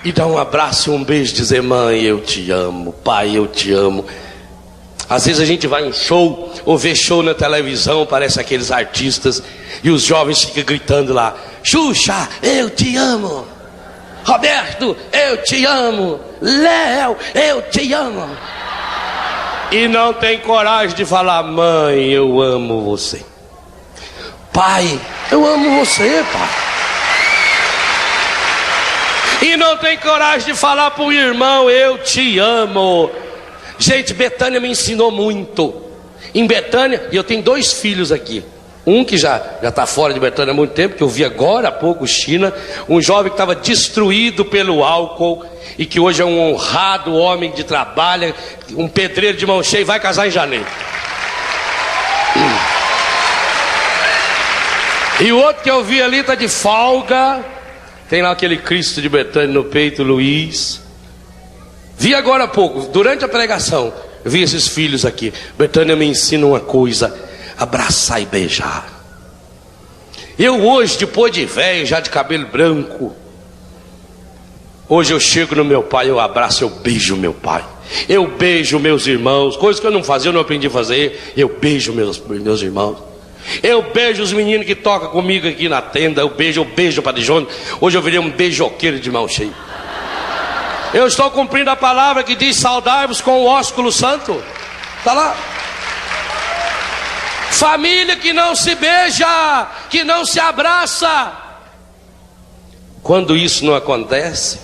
e dar um abraço e um beijo, dizer: mãe, eu te amo, pai, eu te amo. Às vezes a gente vai em show, ou vê show na televisão, parece aqueles artistas, e os jovens ficam gritando lá: Xuxa, eu te amo. Roberto, eu te amo. Léo, eu te amo. E não tem coragem de falar: mãe, eu amo você. Pai, eu amo você, pai. E não tem coragem de falar para o irmão: eu te amo. Gente, Betânia me ensinou muito. Em Betânia, e eu tenho 2 filhos aqui. Um que já está fora de Betânia há muito tempo, que eu vi agora há pouco, China. Um jovem que estava destruído pelo álcool e que hoje é um honrado homem de trabalho, um pedreiro de mão cheia, e vai casar em janeiro. E o outro que eu vi ali está de folga. Tem lá aquele Cristo de Betânia no peito, Luiz. Vi agora há pouco, durante a pregação, vi esses filhos aqui. Betânia me ensina uma coisa: abraçar e beijar. Eu hoje, depois de velho, já de cabelo branco, hoje eu chego no meu pai, eu abraço, eu beijo meu pai. Eu beijo meus irmãos, coisas que eu não fazia, eu não aprendi a fazer. Eu beijo meus irmãos. Eu beijo os meninos que tocam comigo aqui na tenda. Eu beijo o Padre João. Hoje eu virei um beijoqueiro de mão cheia. Eu estou cumprindo a palavra que diz: saudai-vos com o ósculo santo. Está lá. Família que não se beija, que não se abraça. Quando isso não acontece,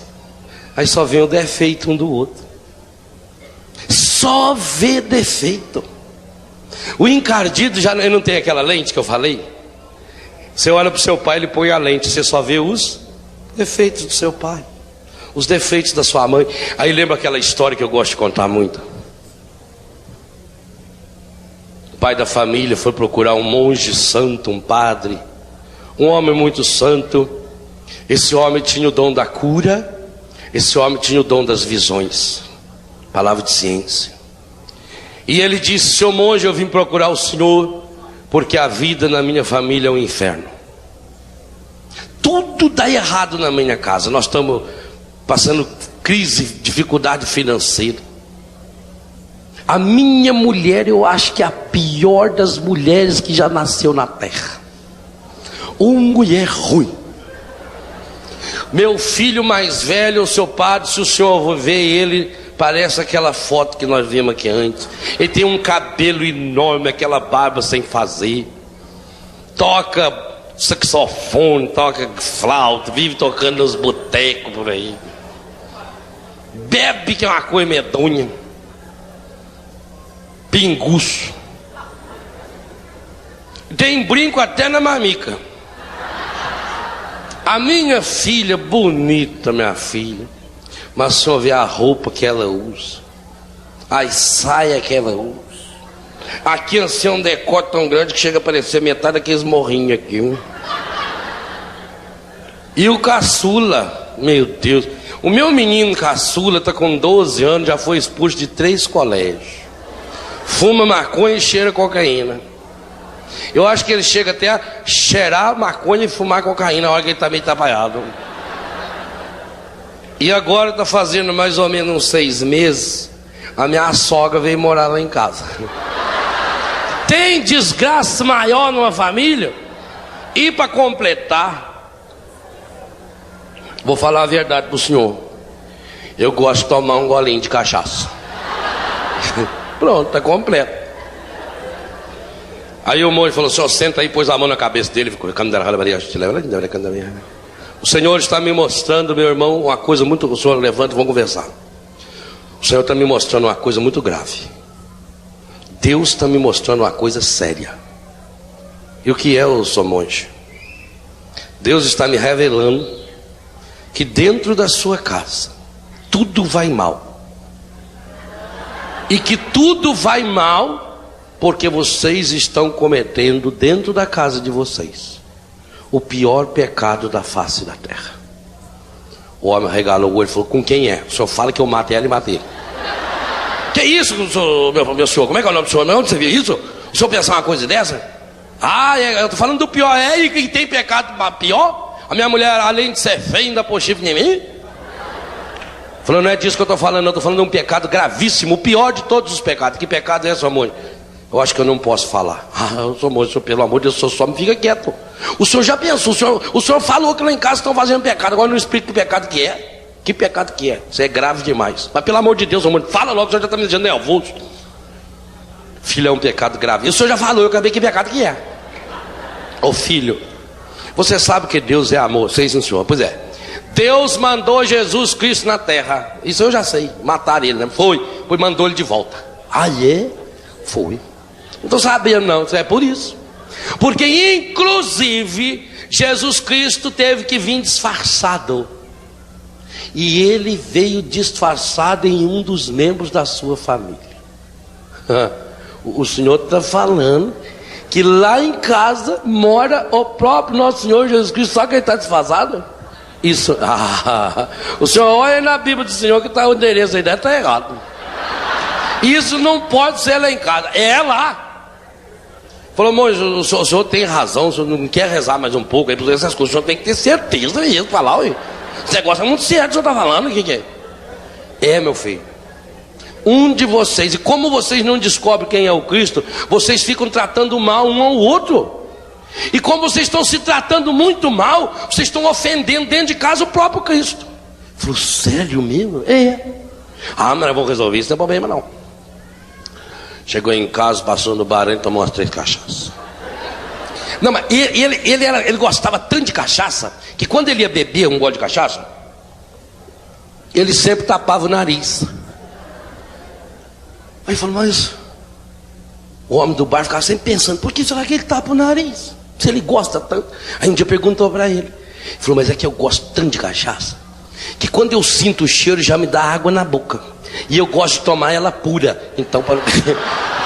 aí só vem o defeito um do outro. Só vê defeito. O encardido já não tem aquela lente que eu falei. Você olha para o seu pai, ele põe a lente, você só vê os defeitos do seu pai, os defeitos da sua mãe. Aí lembra aquela história que eu gosto de contar muito. O pai da família foi procurar um monge santo, um padre, um homem muito santo. Esse homem tinha o dom da cura, esse homem tinha o dom das visões, palavra de ciência. E ele disse: seu monge, eu vim procurar o senhor porque a vida na minha família é um inferno. Tudo dá errado na minha casa. Nós estamos passando crise, dificuldade financeira. A minha mulher, eu acho que é a pior das mulheres que já nasceu na terra. Uma mulher ruim. Meu filho mais velho, o seu padre, se o senhor ver ele, parece aquela foto que nós vimos aqui antes. Ele tem um cabelo enorme, aquela barba sem fazer. Toca saxofone, toca flauta, vive tocando nos botecos por aí. Bebe, que é uma coisa medonha. Pinguço. Tem brinco até na mamica. A minha filha, bonita minha filha, mas se eu ver a roupa que ela usa, as saias que ela usa, aqui assim é um decote tão grande que chega a parecer metade daqueles morrinhos aqui. E o caçula, meu Deus, o meu menino caçula está com 12 anos, já foi expulso de 3 colégios. Fuma maconha e cheira cocaína. Eu acho que ele chega até a cheirar maconha e fumar cocaína na hora que ele está meio atrapalhado. E agora está fazendo mais ou menos uns 6 meses, a minha sogra veio morar lá em casa. Tem desgraça maior numa família? E para completar, vou falar a verdade para o senhor, eu gosto de tomar um golinho de cachaça. Pronto, está completo. Aí o monge falou: senhor, senta aí, pôs a mão na cabeça dele, ficou: o Senhor está me mostrando, meu irmão, uma coisa muito... O senhor levanta e vamos conversar. O Senhor está me mostrando uma coisa muito grave. Deus está me mostrando uma coisa séria. E o que é, o senhor monge? Deus está me revelando que dentro da sua casa tudo vai mal. E que tudo vai mal porque vocês estão cometendo dentro da casa de vocês o pior pecado da face da terra. O homem regalou o olho e falou: com quem é? O senhor fala que eu matei ela e matei. Que isso, meu senhor? Como é que é o nome do senhor? Onde você viu isso? O senhor pensar uma coisa dessa? Ah, eu estou falando do pior. É, e quem tem pecado pior? A minha mulher, além de ser feia, ainda pôs chifre em mim? Falou, não é disso que eu estou falando, não. Estou falando de um pecado gravíssimo, o pior de todos os pecados. Que pecado é esse, amor? Eu acho que eu não posso falar. Eu sou moço, pelo amor de Deus, só me fica quieto. O senhor já pensou, o senhor falou que lá em casa estão fazendo pecado, agora não explica que pecado que é. Que pecado que é? Isso é grave demais. Mas pelo amor de Deus, amor, fala logo, o senhor já está me dizendo nervoso. Filho, é um pecado grave. E o senhor já falou, eu acabei que pecado que é. Ô filho, você sabe que Deus é amor, sei sim, senhor. Pois é. Deus mandou Jesus Cristo na terra. Isso eu já sei. Mataram ele, né? Foi mandou ele de volta. Ah, é? Foi. Não estou sabendo não, é por isso. Porque inclusive Jesus Cristo teve que vir disfarçado. E ele veio disfarçado em um dos membros da sua família. O senhor está falando que lá em casa mora o próprio nosso Senhor Jesus Cristo, só que ele está disfarçado? Isso, o senhor olha na Bíblia do Senhor que está o endereço aí, está errado. Isso não pode ser lá em casa, é lá. Falou, moço, o senhor tem razão, o senhor não quer rezar mais um pouco, aí, essas coisas, o senhor tem que ter certeza mesmo, falar, esse negócio é muito sério, o senhor está falando, o que é? É, meu filho, um de vocês, e como vocês não descobrem quem é o Cristo, vocês ficam tratando mal um ao outro. E como vocês estão se tratando muito mal, vocês estão ofendendo dentro de casa o próprio Cristo. Falou, sério mesmo? É. Mas eu vou resolver isso, não é problema não. Chegou em casa, passou no bar, ele tomou umas 3 cachaças. Não, mas ele gostava tanto de cachaça, que quando ele ia beber um gole de cachaça, ele sempre tapava o nariz. Aí falou, mas o homem do bar ficava sempre pensando, por que será que ele tapa o nariz? Se ele gosta tanto. Aí um dia perguntou para ele, falou, mas é que eu gosto tanto de cachaça, que quando eu sinto o cheiro já me dá água na boca. E eu gosto de tomar ela pura. Então,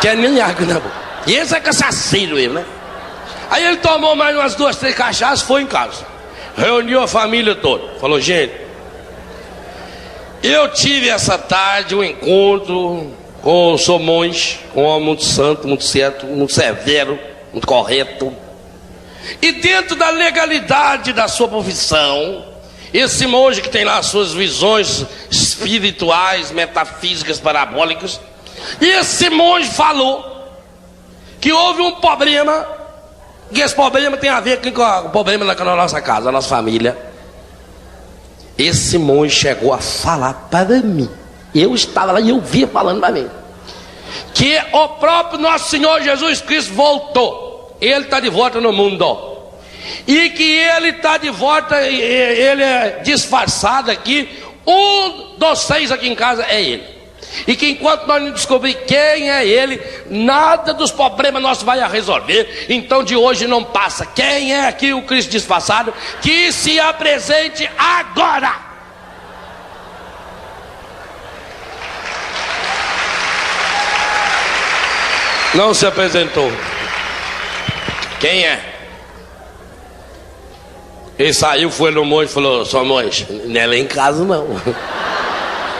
quer nem água na boca. E esse é cachaceiro mesmo, né? Aí ele tomou mais umas 2, 3 cachaças, foi em casa. Reuniu a família toda. Falou, gente, eu tive essa tarde um encontro com o sou monge, um homem muito santo, muito certo, muito severo, muito correto. E dentro da legalidade da sua profissão, esse monge que tem lá as suas visões espirituais, metafísicas, parabólicas, e esse monge falou que houve um problema, que esse problema tem a ver com o problema na nossa casa, na nossa família. Esse monge chegou a falar para mim, eu estava lá e eu via falando para mim, que o próprio nosso Senhor Jesus Cristo voltou, ele está de volta no mundo. E que ele está de volta, ele é disfarçado aqui. Um dos 6 aqui em casa é ele. E que enquanto nós não descobrir quem é ele, nada dos problemas nossos vai a resolver. Então de hoje não passa. Quem é aqui o Cristo disfarçado? Que se apresente agora. Não se apresentou. Quem é? Ele saiu, foi no monge e falou, só monge, não é lá em casa não.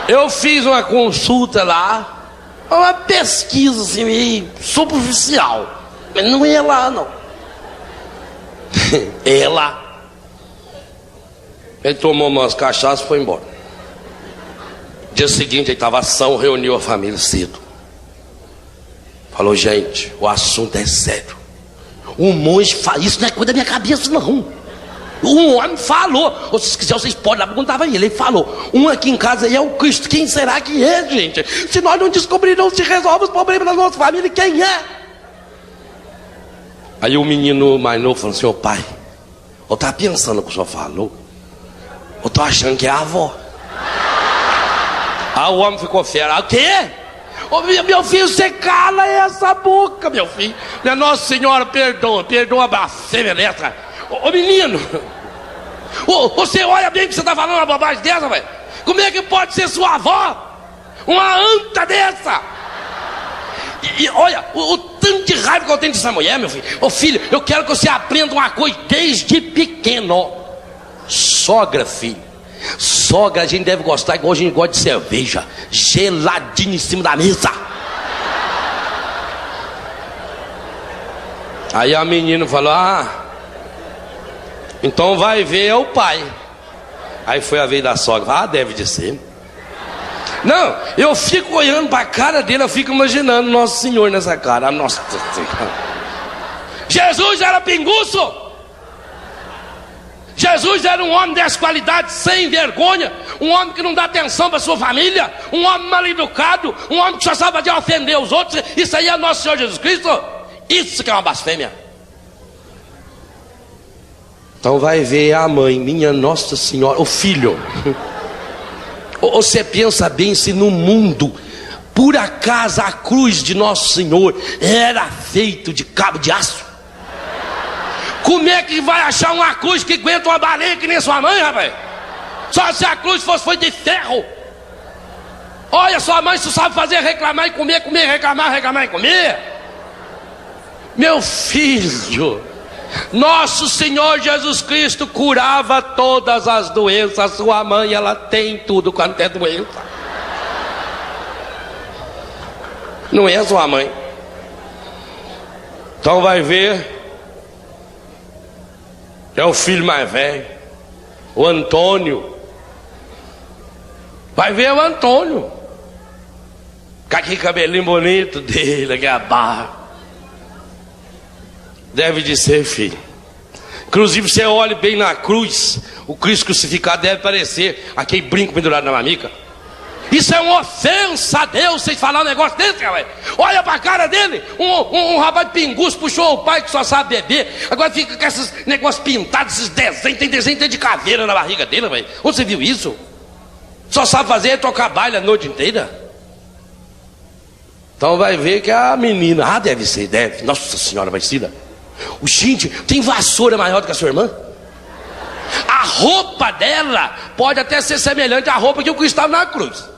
Eu fiz uma consulta lá, uma pesquisa assim, meio superficial, mas não é lá não. É lá. Ele tomou umas cachaças e foi embora. Dia seguinte ele estava ação, reuniu a família cedo. Falou, gente, o assunto é sério. O monge fala, isso não é coisa da minha cabeça não. Um homem falou, ou se quiser vocês podem lá perguntar para ele falou, um aqui em casa é o Cristo, quem será que é, gente? Se nós não descobrirmos, não se resolve os problemas da nossa família, quem é? Aí o menino mais novo falou assim, ô pai, eu estava pensando o que o senhor falou, eu estou achando que é a avó. Aí o homem ficou fera, o quê? Ô, meu filho, você cala essa boca, meu filho. Nossa Senhora, perdoa a blasfêmia dessa. Ô menino, você olha bem que você está falando uma bobagem dessa, velho? Como é que pode ser sua avó? Uma anta dessa? E olha, o tanto de raiva que eu tenho dessa mulher, meu filho. Ô filho, eu quero que você aprenda uma coisa desde pequeno. Sogra, filho. Sogra a gente deve gostar igual a gente gosta de cerveja. Geladinho em cima da mesa. Aí a menina falou, então vai ver o pai. Aí foi a vez da sogra, deve de ser. Não, eu fico olhando para a cara dele, eu fico imaginando Nosso Senhor nessa cara. Nossa Senhora. Jesus era pinguço. Jesus era um homem dessa qualidade, sem vergonha, um homem que não dá atenção para sua família, um homem mal educado, um homem que só sabe de ofender os outros. Isso aí é Nosso Senhor Jesus Cristo. Isso que é uma blasfêmia. Então vai ver a mãe, minha Nossa Senhora, o filho. Você pensa bem se no mundo, por acaso, a cruz de Nosso Senhor era feito de cabo de aço? Como é que vai achar uma cruz que aguenta uma baleia que nem sua mãe, rapaz? Só se a cruz foi de ferro. Olha, sua mãe só sabe fazer reclamar e comer, comer, reclamar e comer. Meu filho, Nosso Senhor Jesus Cristo curava todas as doenças. Sua mãe, ela tem tudo quanto é doença. Não é sua mãe. Então vai ver. É o filho mais velho, o Antônio. Vai ver o Antônio, com aquele cabelinho bonito dele, aqui a barra. Deve de ser, filho. Inclusive, você olha bem na cruz, o Cristo crucificado deve parecer aquele brinco pendurado na mamica. Isso é uma ofensa a Deus, vocês falar um negócio desse, rapaz. Olha pra cara dele, um rapaz de pinguço puxou o pai que só sabe beber. Agora fica com esses negócios pintados, esses desenhos, tem desenho de caveira na barriga dele, rapaz. Onde você viu isso? Só sabe fazer tocar baile a noite inteira. Então vai ver que a menina, deve ser, deve. Nossa Senhora Aparecida. Gente, tem vassoura maior do que a sua irmã? A roupa dela pode até ser semelhante à roupa que o Cristo estava na cruz.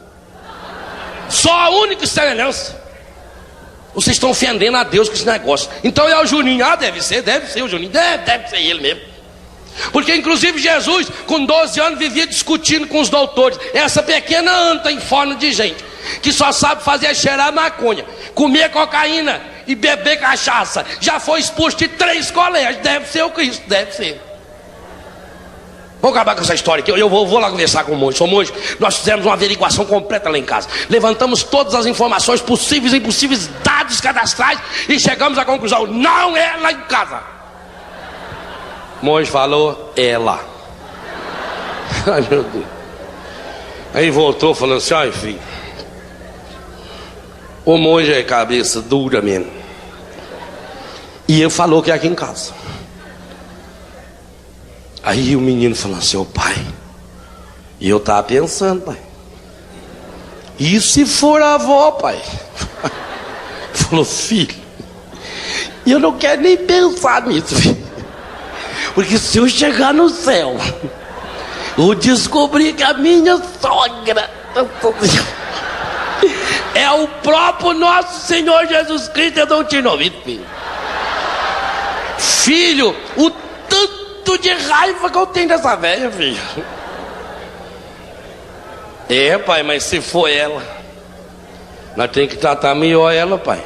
Só a única semelhança. Vocês estão ofendendo a Deus com esse negócio. Então é o Juninho. Deve ser o Juninho. Deve ser ele mesmo. Porque inclusive Jesus, com 12 anos, vivia discutindo com os doutores. Essa pequena anta em forma de gente, que só sabe fazer cheirar maconha, comer cocaína e beber cachaça. Já foi expulso de 3 colégios. Deve ser o Cristo, deve ser. Vamos acabar com essa história aqui. Eu vou lá conversar com o monge. Sou monge. Nós fizemos uma averiguação completa lá em casa. Levantamos todas as informações possíveis e impossíveis, dados cadastrais, e chegamos à conclusão: não é lá em casa. O monge falou: é lá. Ai, meu Deus. Aí voltou falando assim: ai, filho, o monge é cabeça dura mesmo. E ele falou que é aqui em casa. Aí o menino falou assim: ô pai, e eu tava pensando, pai, e se for a avó, pai? Falou: filho, eu não quero nem pensar nisso, filho, porque se eu chegar no céu, eu descobri que a minha sogra é o próprio Nosso Senhor Jesus Cristo, eu não tinha ouvido, filho. Filho, o tanto de raiva que eu tenho dessa velha, filho. É, pai, mas se for ela, nós temos que tratar melhor ela, pai.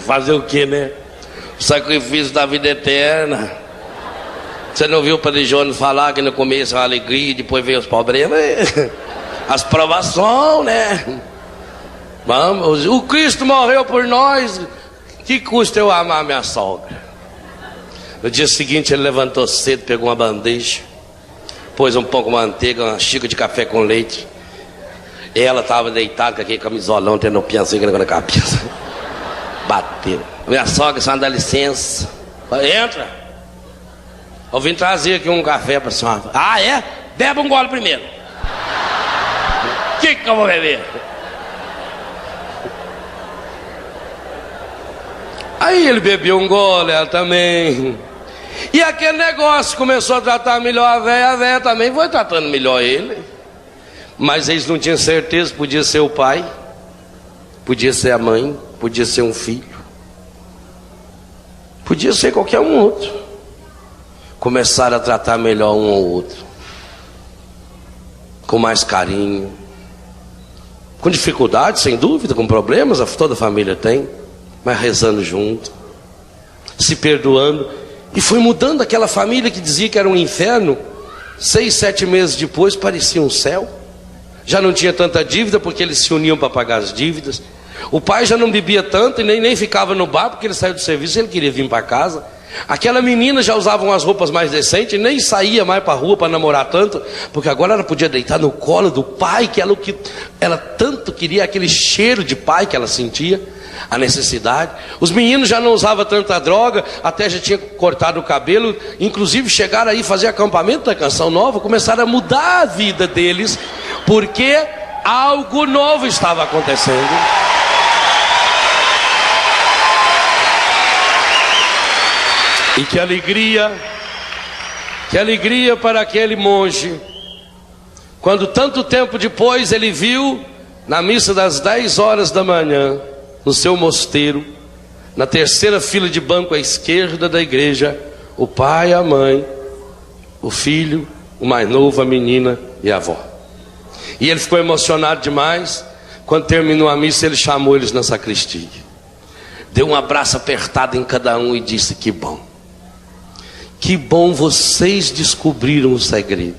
Fazer o que, né? O sacrifício da vida eterna. Você não viu o Padre Jones falar que no começo é uma alegria e depois vem os problemas? As provações, né? Vamos, o Cristo morreu por nós. Que custa eu amar minha sogra? No dia seguinte ele levantou cedo, pegou uma bandeja, pôs um pouco de manteiga, uma xícara de café com leite. Ela estava deitada com aquele camisolão, tendo o piano assim na cabeça. Bateram. Minha sogra, só dá licença. Falei: entra. Eu vim trazer aqui um café para a senhora. Ah, é? Bebe um gole primeiro. O que eu vou beber? Aí ele bebeu um gole, ela também. E aquele negócio começou a tratar melhor a velha também foi tratando melhor ele. Mas eles não tinham certeza, podia ser o pai, podia ser a mãe, podia ser um filho, podia ser qualquer um outro. Começaram a tratar melhor um ao outro, com mais carinho, com dificuldades, sem dúvida, com problemas, toda a família tem, mas rezando junto, se perdoando. E foi mudando aquela família que dizia que era um inferno. 6, 7 meses depois parecia um céu. já não tinha tanta dívida, porque eles se uniam para pagar as dívidas. O pai já não bebia tanto e nem ficava no bar, porque ele saiu do serviço e ele queria vir para casa. Aquela menina já usava umas roupas mais decentes e nem saía mais para a rua para namorar tanto, porque agora ela podia deitar no colo do pai, que ela tanto queria, aquele cheiro de pai que ela sentia, a necessidade. Os meninos já não usavam tanta droga, até já tinha cortado o cabelo, inclusive chegaram aí fazer acampamento da Canção Nova, começaram a mudar a vida deles, porque algo novo estava acontecendo. E que alegria para aquele monge, quando tanto tempo depois ele viu, na missa das 10 horas da manhã, no seu mosteiro, na terceira fila de banco à esquerda da igreja, o pai, a mãe, o filho, o mais novo, a menina e a avó. E ele ficou emocionado demais. Quando terminou a missa, ele chamou eles na sacristia, deu um abraço apertado em cada um e disse: que bom vocês descobriram o segredo,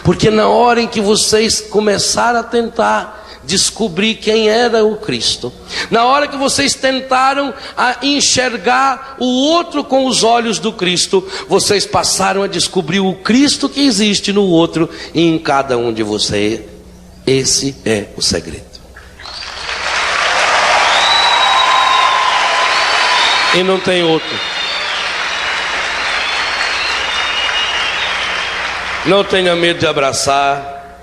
porque na hora em que vocês começaram a tentar descobrir quem era o Cristo, na hora que vocês tentaram a enxergar o outro com os olhos do Cristo, vocês passaram a descobrir o Cristo que existe no outro e em cada um de vocês. Esse é o segredo. E não tem outro. Não tenha medo de abraçar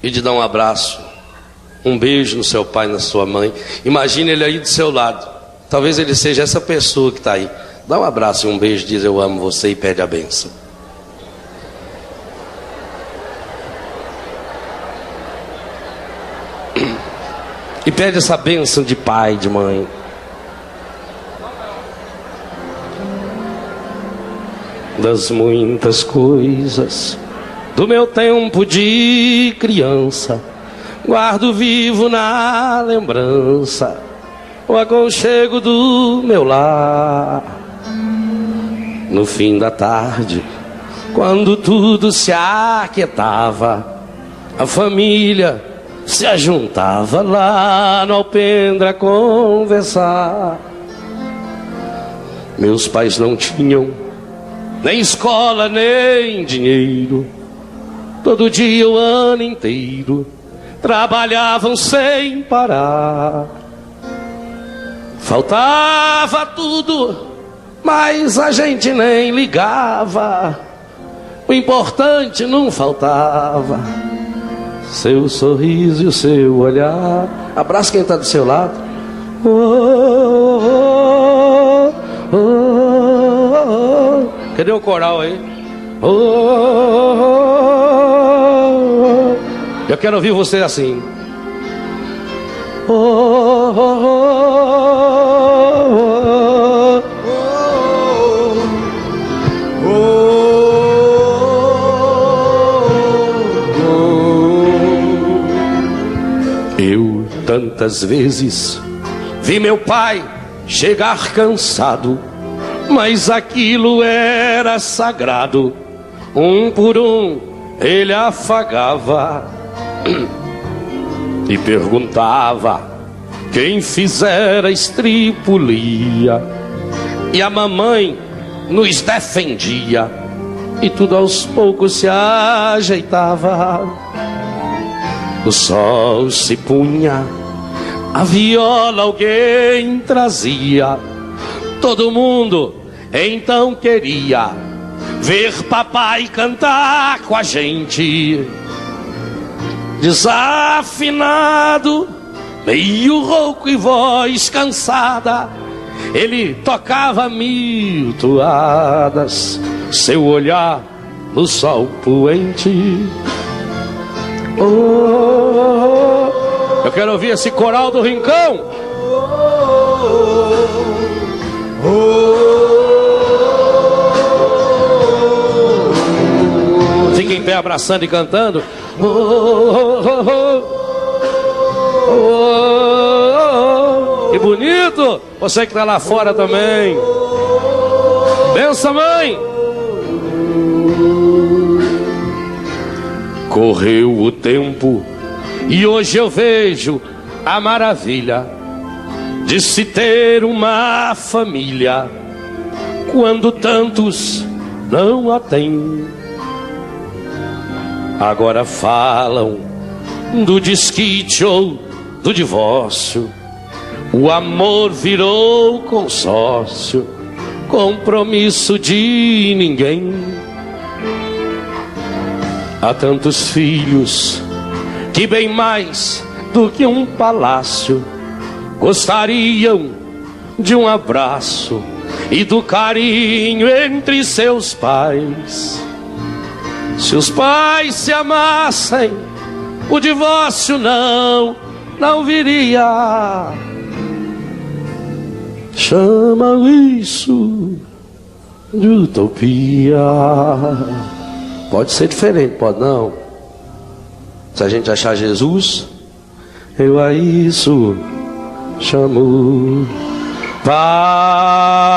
e de dar um abraço, um beijo no seu pai, na sua mãe. Imagine ele aí do seu lado. Talvez ele seja essa pessoa que está aí. Dá um abraço e um beijo, diz: eu amo você, e pede a bênção. E pede essa bênção de pai, de mãe. Das muitas coisas do meu tempo de criança, guardo vivo na lembrança o aconchego do meu lar. No fim da tarde, quando tudo se aquietava, a família se ajuntava lá no alpendre a conversar. Meus pais não tinham nem escola, nem dinheiro. Todo dia, o ano inteiro, trabalhavam sem parar. Faltava tudo, mas a gente nem ligava. O importante não faltava: seu sorriso e o seu olhar. Abraça quem está do seu lado. Oh, oh, oh, oh, oh. Cadê o coral aí? Oh, oh, oh, oh. Eu quero ouvir você assim. Oh, oh, oh, oh, oh. Eu tantas vezes vi meu pai chegar cansado, mas aquilo era sagrado. Um por um ele afagava e perguntava quem fizera estripulia. E a mamãe nos defendia, e tudo aos poucos se ajeitava. O sol se punha, a viola alguém trazia. Todo mundo então queria ver papai cantar com a gente. Desafinado, meio rouco e voz cansada, ele tocava 1000 toadas, seu olhar no sol poente. Oh, oh, oh. Eu quero ouvir esse coral do Rincão. Fica em pé abraçando e cantando. Oh, oh, oh, oh, oh, oh. Que bonito. Você que está lá fora também. Benção, mãe. Correu o tempo e hoje eu vejo a maravilha de se ter uma família quando tantos não a têm. Agora falam do desquite ou do divórcio. O amor virou consórcio, compromisso de ninguém. Há tantos filhos que bem mais do que um palácio gostariam de um abraço e do carinho entre seus pais. Se os pais se amassem, o divórcio não viria. Chama isso de utopia. Pode ser diferente, pode não. Se a gente achar Jesus, eu a isso chamo paz.